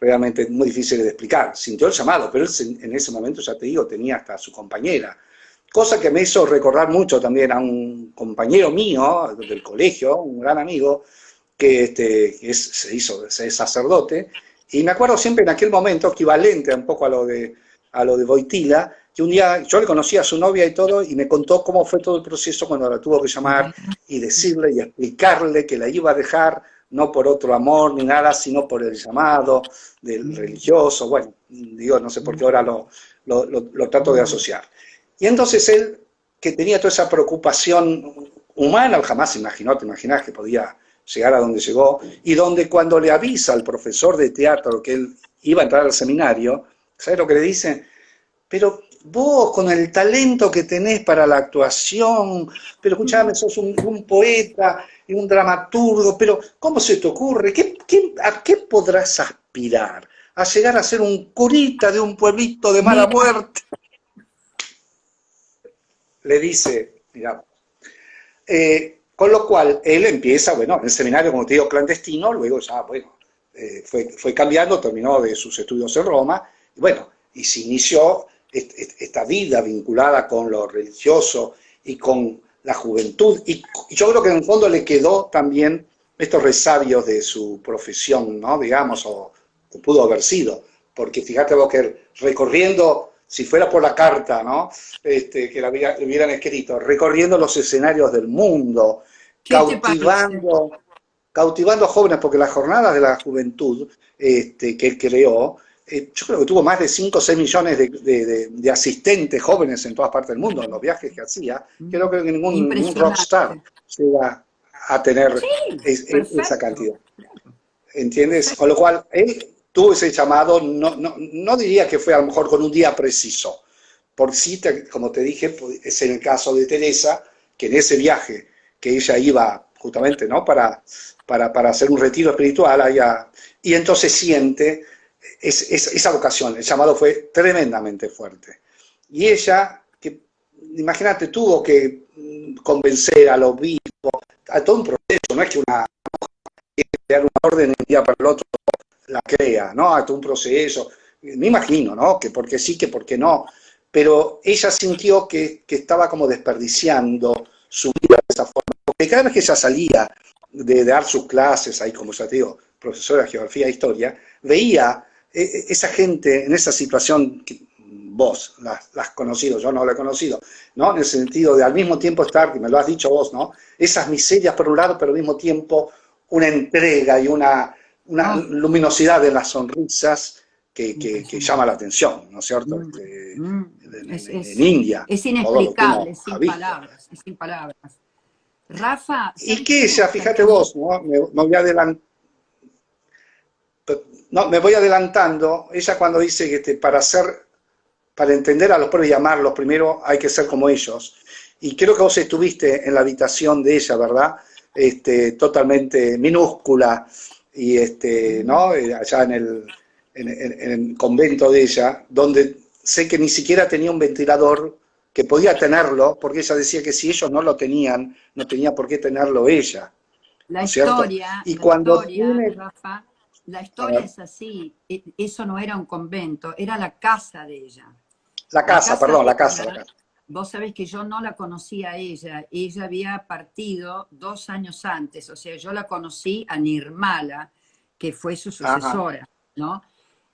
realmente muy difíciles de explicar. Sintió el llamado, pero él en ese momento, ya te digo, tenía hasta su compañera. Cosa que me hizo recordar mucho también a un compañero mío del colegio, un gran amigo, que se es sacerdote, y me acuerdo siempre en aquel momento, equivalente un poco a lo de Boitila, que un día yo le conocí a su novia y todo, y me contó cómo fue todo el proceso cuando la tuvo que llamar y decirle y explicarle que la iba a dejar, no por otro amor ni nada, sino por el llamado del religioso. Bueno, digo, no sé por qué ahora lo trato de asociar. Y entonces él, que tenía toda esa preocupación humana, jamás imaginó, te imaginas que podía llegar a donde llegó, y donde cuando le avisa al profesor de teatro que él iba a entrar al seminario, ¿sabes lo que le dice? Pero vos, con el talento que tenés para la actuación, pero escuchame, sos un poeta y un dramaturgo, pero ¿cómo se te ocurre? ¿A qué podrás aspirar? ¿A llegar a ser un curita de un pueblito de mala Mira, muerte? Le dice, mira, con lo cual él empieza, bueno, en el seminario, como te digo, clandestino, luego ya, bueno, fue cambiando, terminó de sus estudios en Roma, y bueno, y se inició esta vida vinculada con lo religioso y con la juventud, y yo creo que en el fondo le quedó también estos resabios de su profesión, ¿no? Digamos, o pudo haber sido, porque fíjate vos que recorriendo, si fuera por la carta, ¿no? Que le hubieran escrito, recorriendo los escenarios del mundo, ¿qué te parece? cautivando, cautivando a jóvenes, porque las jornadas de la juventud que él creó, yo creo que tuvo más de 5 o 6 millones de asistentes jóvenes en todas partes del mundo, en los viajes que hacía. Creo que ningún rockstar Impresionante. llega a tener Sí, esa perfecto. cantidad. ¿Entiendes? Con lo Perfecto. cual, él tuvo ese llamado, no diría que fue a lo mejor con un día preciso, por sí, como te dije, es en el caso de Teresa, que en ese viaje que ella iba justamente, ¿no? Para hacer un retiro espiritual allá, y entonces siente esa vocación, el llamado fue tremendamente fuerte. Y ella, que imagínate, tuvo que convencer al obispo, a todo un proceso, no es que una orden de un día para el otro la crea, ¿no? A todo un proceso, me imagino, ¿no? Que porque sí, que porque no, pero ella sintió que estaba como desperdiciando su vida de esa forma, porque cada vez que ella salía de dar sus clases, ahí como ya te digo, profesora de geografía e historia, veía esa gente en esa situación que vos la has conocido, yo no la he conocido, ¿no? En el sentido de al mismo tiempo estar, que me lo has dicho vos, ¿no? Esas miserias por un lado, pero al mismo tiempo una entrega y una Oh, luminosidad de las sonrisas que llama la impresionante. atención, ¿no es cierto? Mm, mm. En India, Es todo lo que inexplicable, uno es ha sin visto. palabras, es sin palabras. Rafa, Y ¿sabes que qué me ella, fíjate gustaría? vos, ¿no? Me voy no, me voy adelantando, ella cuando dice que para entender a los pueblos y amarlos, primero hay que ser como ellos. Y creo que vos estuviste en la habitación de ella, ¿verdad? Totalmente minúscula, y ¿no? Allá en el convento de ella, donde sé que ni siquiera tenía un ventilador, que podía tenerlo, porque ella decía que si ellos no lo tenían, no tenía por qué tenerlo ella, ¿no es cierto? Y La cuando historia, tiene, Rafa, la a historia ver, es así. Eso no era un convento, era la casa de ella. la La casa, casa perdón, de la casa, la ella, casa. vos sabés que yo no la conocía a ella. Ella había partido 2 años antes, o sea, yo la conocí a Nirmala, que fue su Ajá, sucesora, ¿no?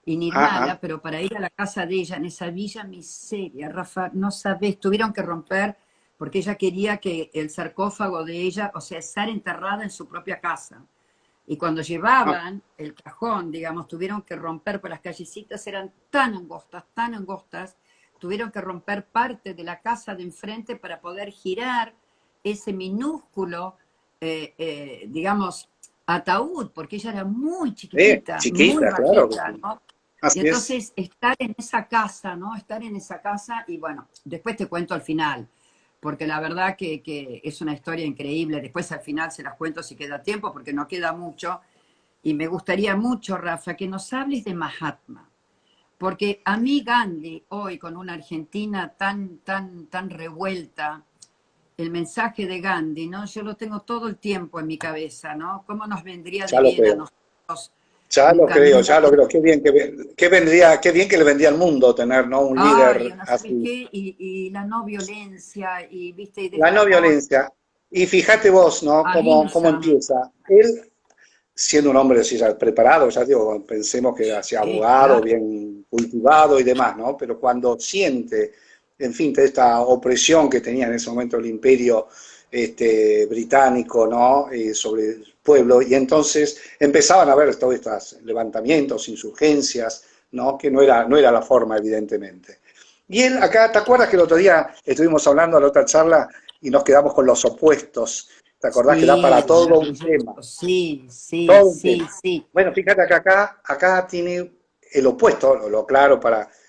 Y Nirmala, ajá. pero para ir a la casa de ella, en esa villa miseria, Rafa, no sabés, tuvieron que romper porque ella quería que el sarcófago de ella, o sea, estar enterrada en su propia casa. Y cuando Ah, llevaban el cajón, digamos, tuvieron que romper, por las callecitas eran tan angostas, tuvieron que romper parte de la casa de enfrente para poder girar ese minúsculo, digamos, ataúd, porque ella era muy chiquitita, muy Chiquita, claro. bajita, ¿no? Y Así es. entonces estar en esa casa, ¿no? Estar en esa casa y bueno, después te cuento al final, porque la verdad que es una historia increíble. Después al final se las cuento si queda tiempo, porque no queda mucho. Y me gustaría mucho, Rafa, que nos hables de Mahatma. Porque a mí Gandhi, hoy con una Argentina tan revuelta, el mensaje de Gandhi, ¿no? Yo lo tengo todo el tiempo en mi cabeza, ¿no? ¿Cómo nos vendría de Ya lo bien a creo. nosotros Ya un lo creo, camino? ya lo creo. Qué bien qué bien que le vendría al mundo tener, ¿no? Un Ay, líder ¿no sabes así. qué? Y la no violencia, y viste, y La desde el no amor, violencia. Y fíjate vos, ¿no? Cómo ahimsa. empieza. Él, siendo un hombre así, ya preparado, ya digo, pensemos que era así Sí, abogado, claro. bien cultivado y demás, ¿no? Pero cuando siente, en fin, de esta opresión que tenía en ese momento el imperio británico, ¿no? Sobre el pueblo, y entonces empezaban a haber todos estos levantamientos, insurgencias, ¿no? Que no era la forma, evidentemente. Y él acá, ¿te acuerdas que el otro día estuvimos hablando en la otra charla y nos quedamos con los opuestos? ¿Te acordás que da para Sí, todo un maravilloso. tema? Sí, sí, Todo un sí, tema. sí. Bueno, fíjate que acá tiene el opuesto, lo claro,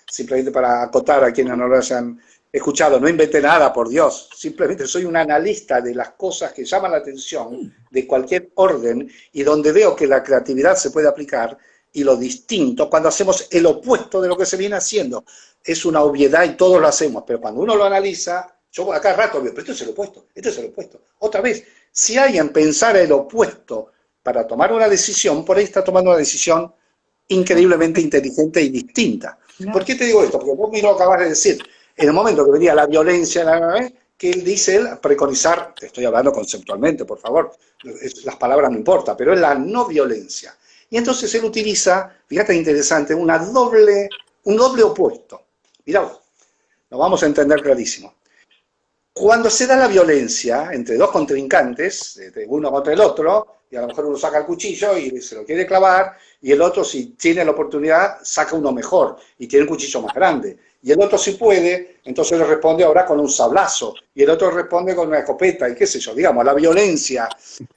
simplemente para acotar a quienes no lo hayan escuchado. No inventé nada, por Dios. Simplemente soy un analista de las cosas que llaman la atención de cualquier orden y donde veo que la creatividad se puede aplicar y lo distinto, cuando hacemos el opuesto de lo que se viene haciendo. Es una obviedad y todos lo hacemos, pero cuando uno lo analiza, yo acá rato veo, pero esto es el opuesto, esto es el opuesto. Otra vez, si alguien pensara el opuesto para tomar una decisión, por ahí está tomando una decisión Claro, increíblemente inteligente y distinta. ¿Por claro. qué te digo esto? Porque vos mismo acabas de decir, en el momento que venía la violencia, que él dice él preconizar, te estoy hablando conceptualmente, por favor, las palabras no importan, pero es la no violencia. Y entonces él utiliza, fíjate interesante, un doble opuesto. Mirá vos, lo vamos a entender clarísimo. Cuando se da la violencia entre dos contrincantes, uno contra el otro, y a lo mejor uno saca el cuchillo y se lo quiere clavar, y el otro, si tiene la oportunidad, saca uno mejor y tiene un cuchillo más grande. Y el otro, si puede, entonces le responde ahora con un sablazo, y el otro responde con una escopeta, y qué sé yo. Digamos, la violencia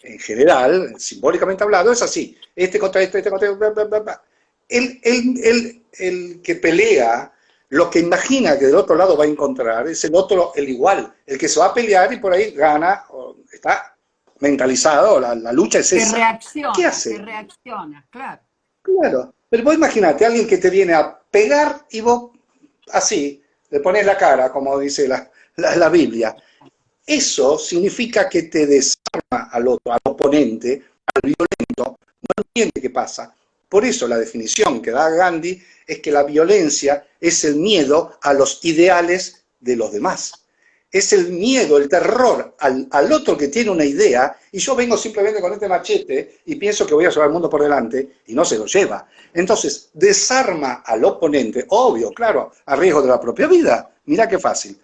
en general, simbólicamente hablado, es así. Este contra este, bla, bla, bla, bla. El que pelea lo que imagina que del otro lado va a encontrar es el otro, el igual, el que se va a pelear y por ahí gana, está mentalizado, la lucha es esa. ¿Qué Que hace? reacciona, claro. Claro, pero vos imaginate a alguien que te viene a pegar y vos así, le pones la cara, como dice la Biblia. Eso significa que te desarma al otro, al oponente, al violento, no entiende qué pasa. Por eso la definición que da Gandhi es que la violencia es el miedo a los ideales de los demás. Es el miedo, el terror al otro que tiene una idea y yo vengo simplemente con este machete y pienso que voy a llevar el mundo por delante y no se lo lleva. Entonces, desarma al oponente, obvio, claro, a riesgo de la propia vida. Mirá qué fácil.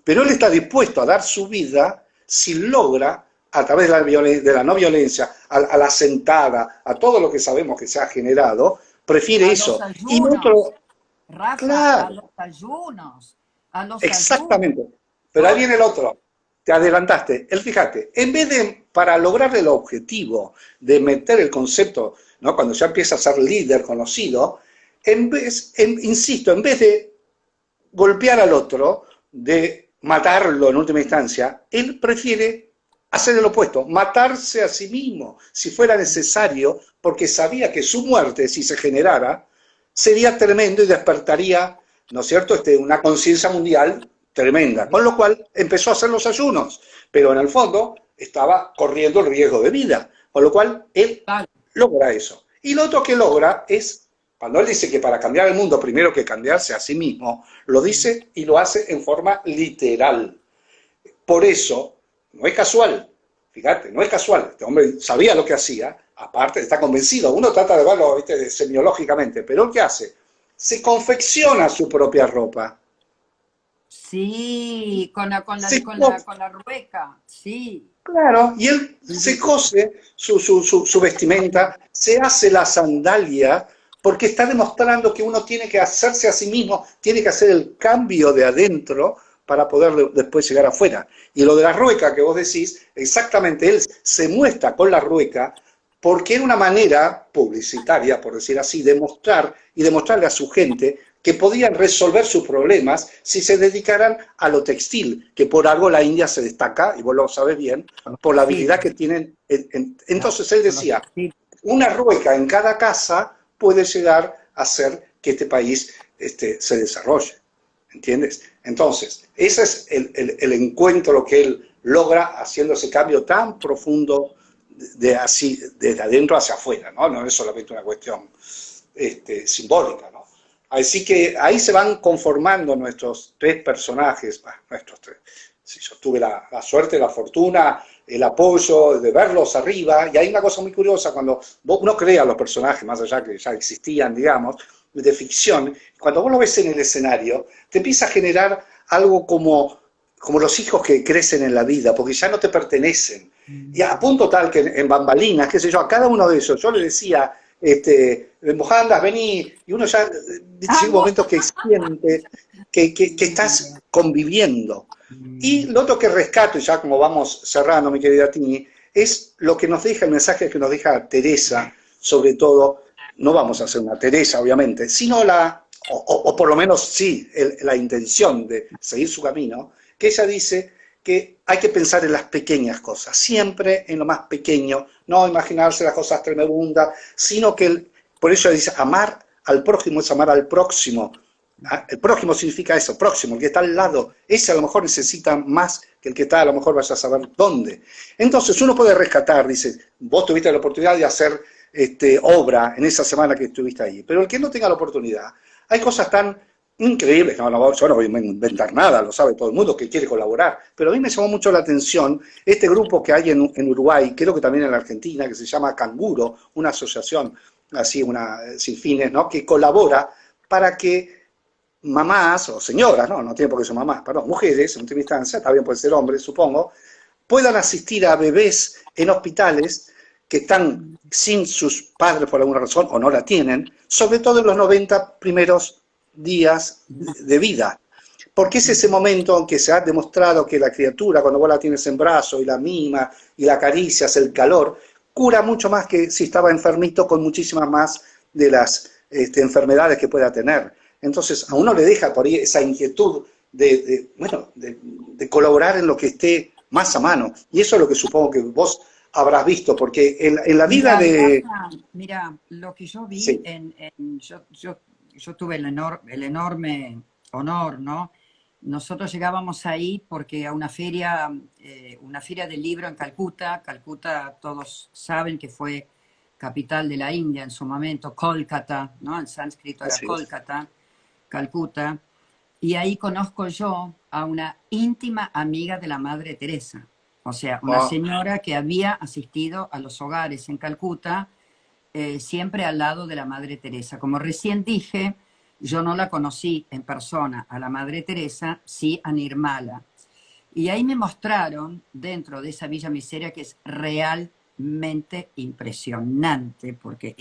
Pero él está dispuesto a dar su vida si logra, a través de la no violencia, a la sentada, a todo lo que sabemos que se ha generado, prefiere A los eso. Y no ayunos, otro, Rafa, a claro, los ayunos, a los ayunos. exactamente. Pero ahí Oh, viene el otro. Te adelantaste. Él, fíjate, en vez de, para lograr el objetivo de meter el concepto, ¿no? Cuando ya empieza a ser líder conocido, insisto, en vez de golpear al otro, de matarlo en última instancia, él prefiere hacer el opuesto, matarse a sí mismo, si fuera necesario, porque sabía que su muerte, si se generara, sería tremendo y despertaría, ¿no es cierto?, una conciencia mundial tremenda. Con lo cual empezó a hacer los ayunos, pero en el fondo estaba corriendo el riesgo de vida. Con lo cual él claro. logra eso. Y lo otro que logra es, cuando él dice que para cambiar el mundo primero que cambiarse a sí mismo, lo dice y lo hace en forma literal. Por eso, no es casual, fíjate, no es casual, este hombre sabía lo que hacía, aparte está convencido, uno trata de verlo, ¿viste?, semiológicamente, pero ¿qué hace? Se confecciona su propia ropa. Sí, Se, con la rueca, sí. claro, y él se cose su vestimenta, se hace la sandalia porque está demostrando que uno tiene que hacerse a sí mismo, tiene que hacer el cambio de adentro para poder después llegar afuera. Y lo de la rueca que vos decís, exactamente, él se muestra con la rueca porque era una manera publicitaria, por decir así, de mostrar y demostrarle a su gente que podían resolver sus problemas si se dedicaran a lo textil, que por algo la India se destaca, y vos lo sabés bien, por la habilidad que tienen. Entonces él decía, una rueca en cada casa puede llegar a hacer que este país se desarrolle, ¿entiendes? Entonces, ese es el encuentro, lo que él logra haciendo ese cambio tan profundo así, desde adentro hacia afuera, ¿no? No es solamente una cuestión simbólica, ¿no? Así que ahí se van conformando nuestros tres personajes, nuestros tres. Sí, yo tuve la suerte, la fortuna, el apoyo de verlos arriba, y hay una cosa muy curiosa, cuando uno crea los personajes, más allá que ya existían, digamos, de ficción, cuando vos lo ves en el escenario, te empieza a generar algo como los hijos que crecen en la vida, porque ya no te pertenecen. Y a punto tal que en bambalinas, qué sé yo, a cada uno de esos, yo le decía, Mojandas, vení, y uno ya, llega un momento que siente que estás conviviendo. Y lo otro que rescato, y ya como vamos cerrando, mi querida Tini, es lo que nos deja, el mensaje que nos deja Teresa, sobre todo, no vamos a hacer una Teresa, obviamente, sino o por lo menos sí, la intención de seguir su camino, que ella dice que hay que pensar en las pequeñas cosas, siempre en lo más pequeño, no imaginarse las cosas tremendas, sino que, por eso dice, amar al prójimo es amar al próximo. El prójimo significa eso, próximo, el que está al lado. Ese a lo mejor necesita más que el que está, a lo mejor vaya a saber dónde. Entonces uno puede rescatar, dice, vos tuviste la oportunidad de hacer obra en esa semana que estuviste ahí, pero el que no tenga la oportunidad, hay cosas tan increíbles, yo no voy a inventar nada, lo sabe todo el mundo que quiere colaborar, pero a mí me llamó mucho la atención este grupo que hay en Uruguay, creo que también en la Argentina, que se llama Canguro, una asociación así, sin fines, ¿no? Que colabora para que mamás o señoras, no tiene por qué ser mamás, perdón, mujeres en última instancia, también puede ser hombres, supongo, puedan asistir a bebés en hospitales que están sin sus padres por alguna razón o no la tienen, sobre todo en los 90 primeros días de vida. Porque es ese momento en que se ha demostrado que la criatura, cuando vos la tienes en brazos y la mima y la acaricias, el calor, cura mucho más que si estaba enfermito con muchísimas más de las enfermedades que pueda tener. Entonces, a uno le deja por ahí esa inquietud de colaborar en lo que esté más a mano. Y eso es lo que supongo que vos habrás visto, porque en la vida de... Mira, lo que yo vi, Sí. yo tuve el enorme honor, ¿no? Nosotros llegábamos ahí porque a una feria del libro en Calcuta. Calcuta, todos saben que fue capital de la India en su momento, Kolkata, ¿no? En sánscrito era Kolkata, Calcuta. Y ahí conozco yo a una íntima amiga de la Madre Teresa. O sea, una señora que había asistido a los hogares en Calcuta, siempre al lado de la Madre Teresa. Como recién dije, yo no la conocí en persona a la Madre Teresa, sí a Nirmala. Y ahí me mostraron, dentro de esa Villa Miseria, que es realmente impresionante, porque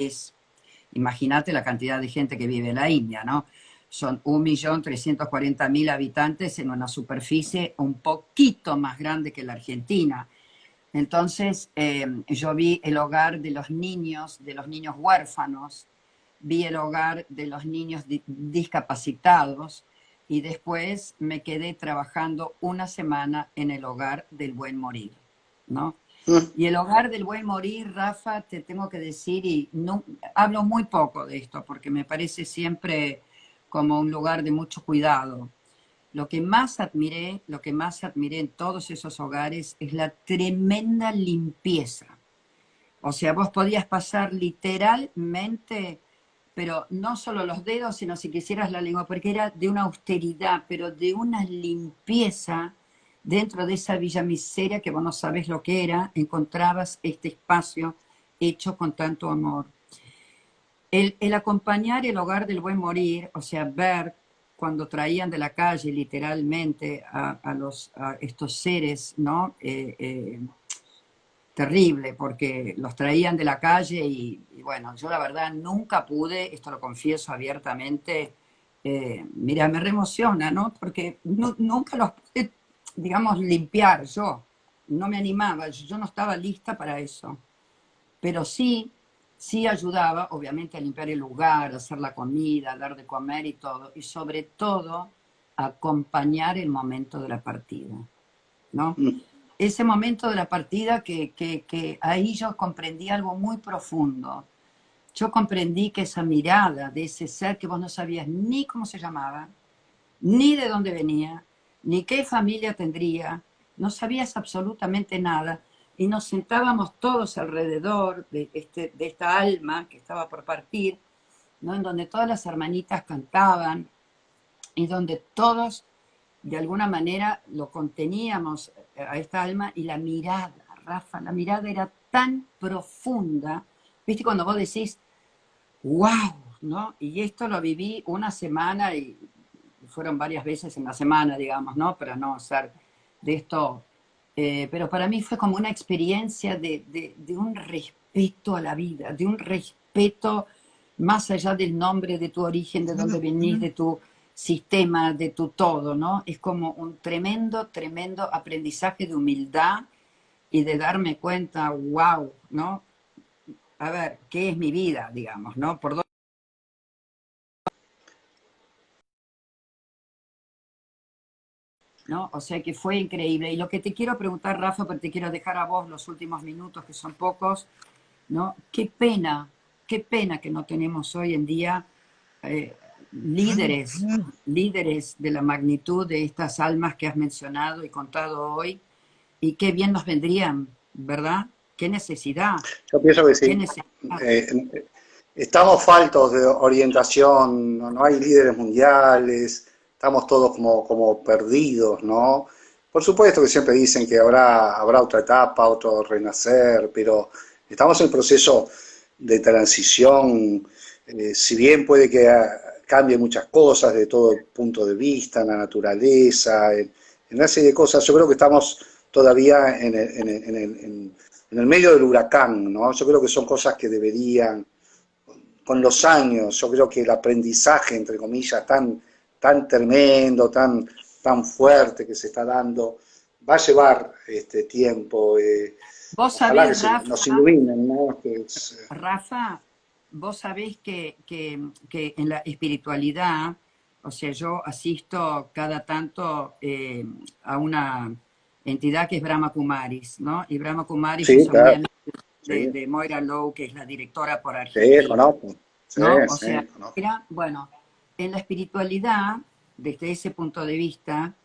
imagínate la cantidad de gente que vive en la India, ¿no? Son 1.340.000 habitantes en una superficie un poquito más grande que la Argentina. Entonces, yo vi el hogar de los niños huérfanos, vi el hogar de los niños discapacitados, y después me quedé trabajando una semana en el hogar del Buen Morir, ¿no? Y el hogar del Buen Morir, Rafa, te tengo que decir, y no, hablo muy poco de esto porque me parece siempre como un lugar de mucho cuidado. Lo que más admiré en todos esos hogares es la tremenda limpieza. O sea, vos podías pasar literalmente, pero no solo los dedos, sino si quisieras la lengua, porque era de una austeridad, pero de una limpieza dentro de esa Villa Miseria que vos no sabés lo que era. Encontrabas este espacio hecho con tanto amor. El acompañar el hogar del Buen Morir, o sea, ver cuando traían de la calle literalmente a estos seres, ¿no? terrible, porque los traían de la calle y bueno, yo la verdad nunca pude, esto lo confieso abiertamente, mira, me reemociona, ¿no? Porque nunca los pude, digamos, limpiar yo, no me animaba, yo no estaba lista para eso, pero sí, sí ayudaba, obviamente, a limpiar el lugar, a hacer la comida, a dar de comer y todo, y sobre todo, acompañar el momento de la partida, ¿no? Mm. Ese momento de la partida que ahí yo comprendí algo muy profundo. Yo comprendí que esa mirada de ese ser que vos no sabías ni cómo se llamaba, ni de dónde venía, ni qué familia tendría, no sabías absolutamente nada, y nos sentábamos todos alrededor de esta alma que estaba por partir, ¿no? En donde todas las hermanitas cantaban y donde todos de alguna manera lo conteníamos a esta alma, y la mirada, Rafa, la mirada era tan profunda, ¿viste? Cuando vos decís, wow, ¿no? Y esto lo viví una semana y fueron varias veces en la semana, digamos, ¿no? Para no hacer de esto, pero para mí fue como una experiencia de un respeto a la vida, de un respeto más allá del nombre, de tu origen, de dónde venís, de tu sistema, de tu todo, ¿no? Es como un tremendo, tremendo aprendizaje de humildad y de darme cuenta, wow, ¿no? A ver, ¿qué es mi vida, digamos, ¿no? ¿Por dónde? ¿No? O sea que fue increíble. Y lo que te quiero preguntar, Rafa, porque te quiero dejar a vos los últimos minutos, que son pocos, ¿no? Qué pena que no tenemos hoy en día eh, líderes, líderes de la magnitud de estas almas que has mencionado y contado hoy, y qué bien nos vendrían, ¿verdad? Qué necesidad, Yo pienso que qué sí. necesidad. Estamos faltos de orientación, no hay líderes mundiales, estamos todos como perdidos, ¿no? Por supuesto que siempre dicen que habrá otra etapa, otro renacer, pero estamos en proceso de transición, si bien puede que cambie muchas cosas de todo punto de vista, en la naturaleza, en una serie de cosas, yo creo que estamos todavía en el medio del huracán, ¿no? Yo creo que son cosas que deberían, con los años, yo creo que el aprendizaje, entre comillas, tan tremendo, tan fuerte que se está dando, va a llevar tiempo. Vos Ojalá que sabés, Rafa, nos iluminen, ¿no? Rafa, vos sabés que en la espiritualidad, o sea, yo asisto cada tanto a una entidad que es Brahma Kumaris, ¿no? Y Brahma Kumaris, yo Sí, soy muy claro, amiga sí, de Moira Lowe, que es la directora por sí, Argentina, conozco, sí, ¿no? O sea, sí, conozco. mira, bueno, en la espiritualidad, desde ese punto de vista,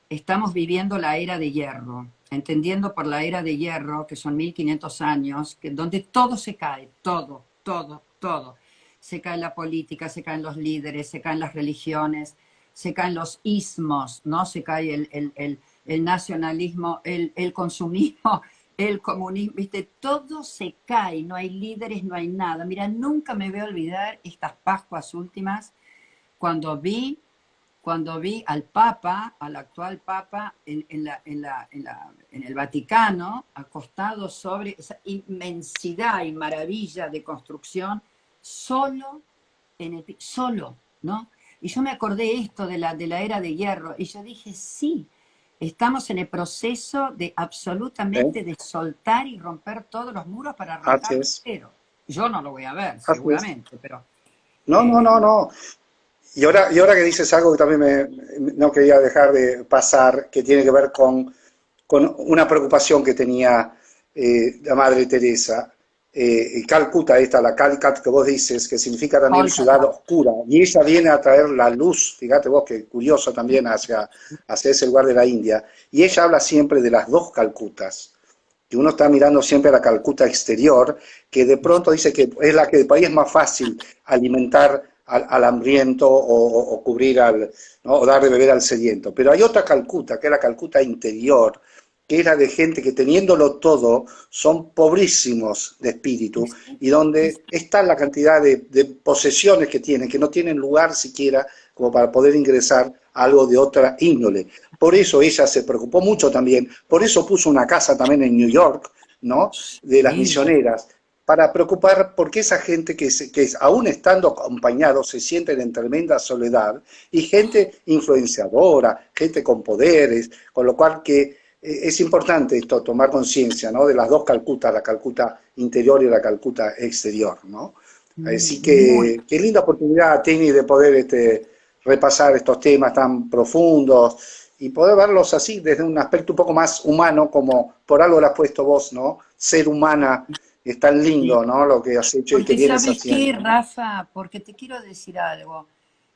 estamos viviendo la era de hierro, entendiendo por la era de hierro, que son 1500 años, donde todo se cae, todo, todo, todo. Se cae la política, se caen los líderes, se caen las religiones, se caen los ismos, ¿no? Se cae el nacionalismo, el consumismo, el comunismo, ¿viste? Todo se cae, no hay líderes, no hay nada. Mira, nunca me voy a olvidar estas Pascuas últimas, cuando vi al Papa, al actual Papa, en el Vaticano, acostado sobre esa inmensidad y maravilla de construcción, solo, solo, ¿no? Y yo me acordé esto de la era de hierro, y yo dije, sí, estamos en el proceso de ¿Eh? absolutamente de soltar y romper todos los muros para Así arrancar de es, cero. Yo no lo voy a ver, así es. seguramente, pero No, no, eh, no, no. Y ahora que dices algo que también no quería dejar de pasar, que tiene que ver con una preocupación que tenía la Madre Teresa. Calcuta, la Calicut que vos dices, que significa también ciudad Kolkata. oscura, y ella viene a traer la luz, fíjate vos que curioso también hacia ese lugar de la India, y ella habla siempre de las dos Calcutas, que uno está mirando siempre a la Calcuta exterior, que de pronto dice que es la que por ahí es más fácil alimentar al hambriento o cubrir ¿no? O dar de beber al sediento. Pero hay otra Calcuta, que es la Calcuta interior, que era de gente que teniéndolo todo son pobrísimos de espíritu y donde está la cantidad de posesiones que tienen, que no tienen lugar siquiera como para poder ingresar a algo de otra índole. Por eso ella se preocupó mucho también, por eso puso una casa también en New York, ¿no? De las Sí, misioneras, para preocupar porque esa gente que aún estando acompañados se sienten en tremenda soledad, y gente influenciadora, gente con poderes, con lo cual que es importante esto, tomar conciencia, ¿no? De las dos Calcutas, la Calcuta interior y la Calcuta exterior, ¿no? Así muy. que qué linda oportunidad, Tini, de poder repasar estos temas tan profundos y poder verlos así, desde un aspecto un poco más humano, como por algo lo has puesto vos, ¿no? Ser humana, es tan lindo, Sí. ¿no? Lo que has hecho y que Porque vienes sabes qué, haciendo, ¿no? Rafa, porque te quiero decir algo.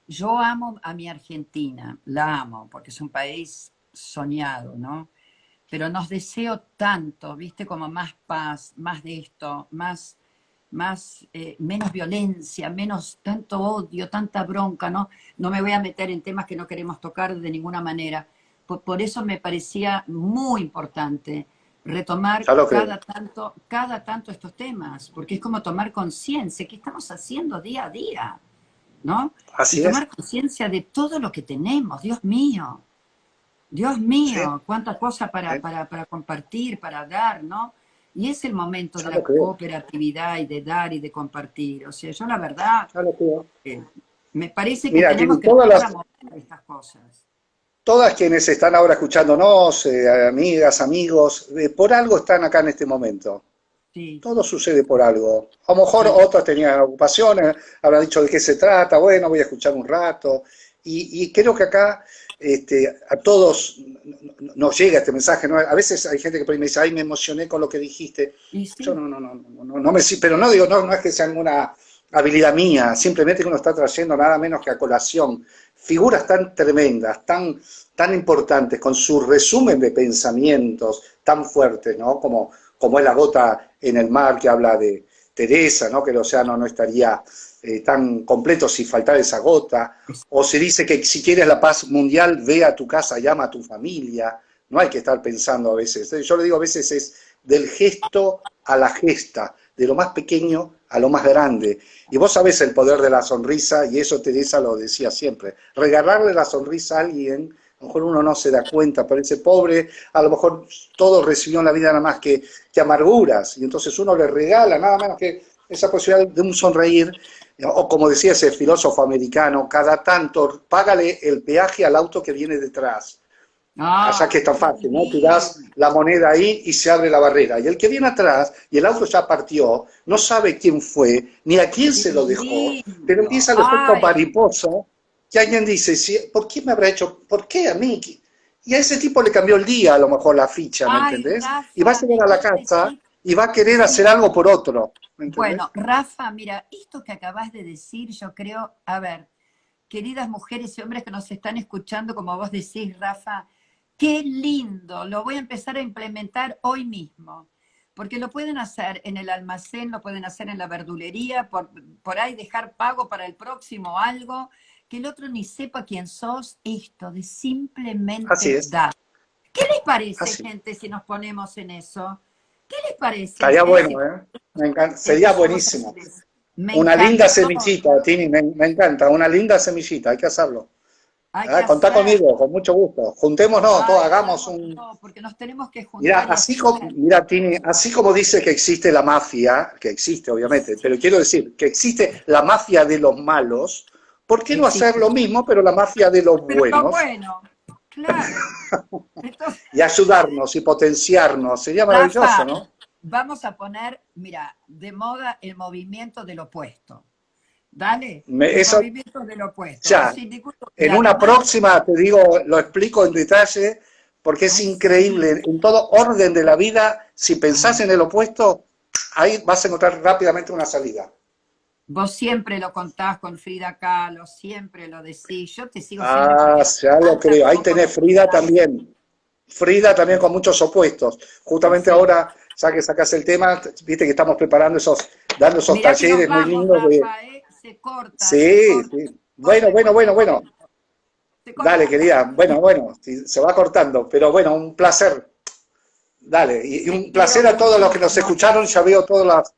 Yo amo a mi Argentina, la amo, porque es un país soñado, ¿no? Pero nos deseo tanto, ¿viste? Como más paz, más de esto, menos violencia, menos tanto odio, tanta bronca, ¿no? No me voy a meter en temas que no queremos tocar de ninguna manera. Por eso me parecía muy importante retomar Ya lo creo. cada tanto estos temas, porque es como tomar conciencia, ¿qué estamos haciendo día a día? ¿No? Y Así es, tomar conciencia de todo lo que tenemos, Dios sí, mío, cuánta cosa sí, para compartir, para dar, ¿no? Y es el momento de ya lo la creo, cooperatividad y de dar y de compartir. O sea, yo la verdad, ya lo creo. eh, me parece que Mira, tenemos Tini, que empezar a mover estas cosas. todas quienes están ahora escuchándonos, amigas, amigos, por algo están acá en este momento. Sí, Todo sucede por algo. A lo mejor sí, otras tenían ocupaciones, habrán dicho de qué se trata, bueno, voy a escuchar un rato. Y creo que acá a todos nos llega este mensaje, ¿no? A veces hay gente que por ahí me dice, ay, me emocioné con lo que dijiste. y Yo sí, no me, pero no digo, no es que sea ninguna habilidad mía, simplemente que uno está trayendo nada menos que a colación figuras tan tremendas, tan importantes, con su resumen de pensamientos tan fuertes, ¿no? Como es la gota en el mar que habla de Teresa, ¿no? Que el océano no estaría tan completo si faltara esa gota, es- o se dice que si quieres la paz mundial, ve a tu casa, llama a tu familia, no hay que estar pensando a veces, yo le digo a veces es del gesto a la gesta, de lo más pequeño a lo más grande, y vos sabés el poder de la sonrisa, y eso Teresa lo decía siempre, regalarle la sonrisa a alguien, a lo mejor uno no se da cuenta, pero ese pobre, a lo mejor todo recibió en la vida nada más que amarguras, y entonces uno le regala nada menos que esa posibilidad de un sonreír, o como decía ese filósofo americano, cada tanto págale el peaje al auto que viene detrás. Allá que ay, es tan qué fácil, ¿no? Tú das divino, la moneda ahí y se abre la barrera. Y el que viene atrás, y el auto ya partió, no sabe quién fue, ni a quién se lo dejó, pero divino, empieza el efecto ay, mariposa, que alguien dice, sí, ¿por qué me habrá hecho? ¿Por qué a mí? Y a ese tipo le cambió el día, a lo mejor la ficha, ¿me ay, entendés? Y va a Rafa, llegar me a la quiero casa decir, y va a querer hacer sí. algo por otro, ¿me Bueno, entendés? Rafa, mira, esto que acabas de decir, yo creo, a ver, queridas mujeres y hombres que nos están escuchando, como vos decís, Rafa, qué lindo, lo voy a empezar a implementar hoy mismo, porque lo pueden hacer en el almacén, lo pueden hacer en la verdulería, por ahí dejar pago para el próximo algo, que el otro ni sepa quién sos, esto de Así simplemente es, dar. ¿Qué les parece, así. gente, si nos ponemos en eso? ¿Qué les parece? Estaría Si bueno, ¿eh? Sería empezamos a hacer buenísimo. eso. Me Una linda encantó, semillita, Tini, me encanta, una linda semillita, hay que hacerlo. hay que Contá hacer. conmigo, con mucho gusto. Juntémonos, todos, Ay, hagamos un... hagámoslo, porque nos tenemos que Mira, juntar y hacer. mira, Tini, así como dice que existe la mafia, que existe obviamente, pero quiero decir que existe la mafia de los malos, ¿por qué no hacer Existe. lo mismo, pero la mafia de los Pero lo buenos? bueno, claro. Entonces, Y ayudarnos y potenciarnos, sería maravilloso, Rafa, ¿no? vamos a poner, mira, de moda el movimiento del opuesto. Dale, el Eso movimiento del opuesto. ya, Sin ningún... Y en una además, próxima, te digo, lo explico en detalle, porque es ay, sí. increíble. En todo orden de la vida, si pensás Ay, en el opuesto, ahí vas a encontrar rápidamente una salida. vos siempre lo contás con Frida Kahlo, siempre lo decís. Yo te sigo siempre Ah, porque me ya lo encanta creo. Ahí cómo tenés lo Frida contás. también. Frida también con muchos opuestos. Justamente Sí. ahora, ya que sacás el tema, viste que estamos preparando dando esos Mirá que nos talleres muy vamos, lindos de... Rafa, ¿eh? Se Sí, corta, sí. Bueno, corta en bueno, bueno, cualquier bueno. momento. Se Dale, corta. querida. Bueno, sí, se va cortando, pero bueno, un placer. Dale, y Te un quiero placer a todos los que nos muchísimo, escucharon. Ya Rafa. veo todas las...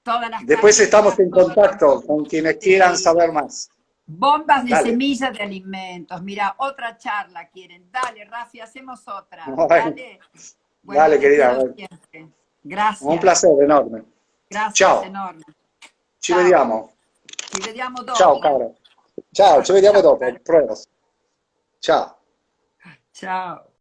Todas las Después estamos caritas, en todos los... contacto con quienes quieran Sí. saber más. Bombas de Dale. semillas de alimentos. Mira, otra charla quieren. Dale, Rafi, hacemos otra. Bueno, Dale. Bueno, Dale, te querida. quiero siempre. Un Gracias. placer enorme. Grazie Ciao, enorme. ci Ciao. vediamo. Ci vediamo Ciao, dopo. cara. Ciao, ci vediamo Ciao, dopo. caro. Pruebas. Ciao. Ciao.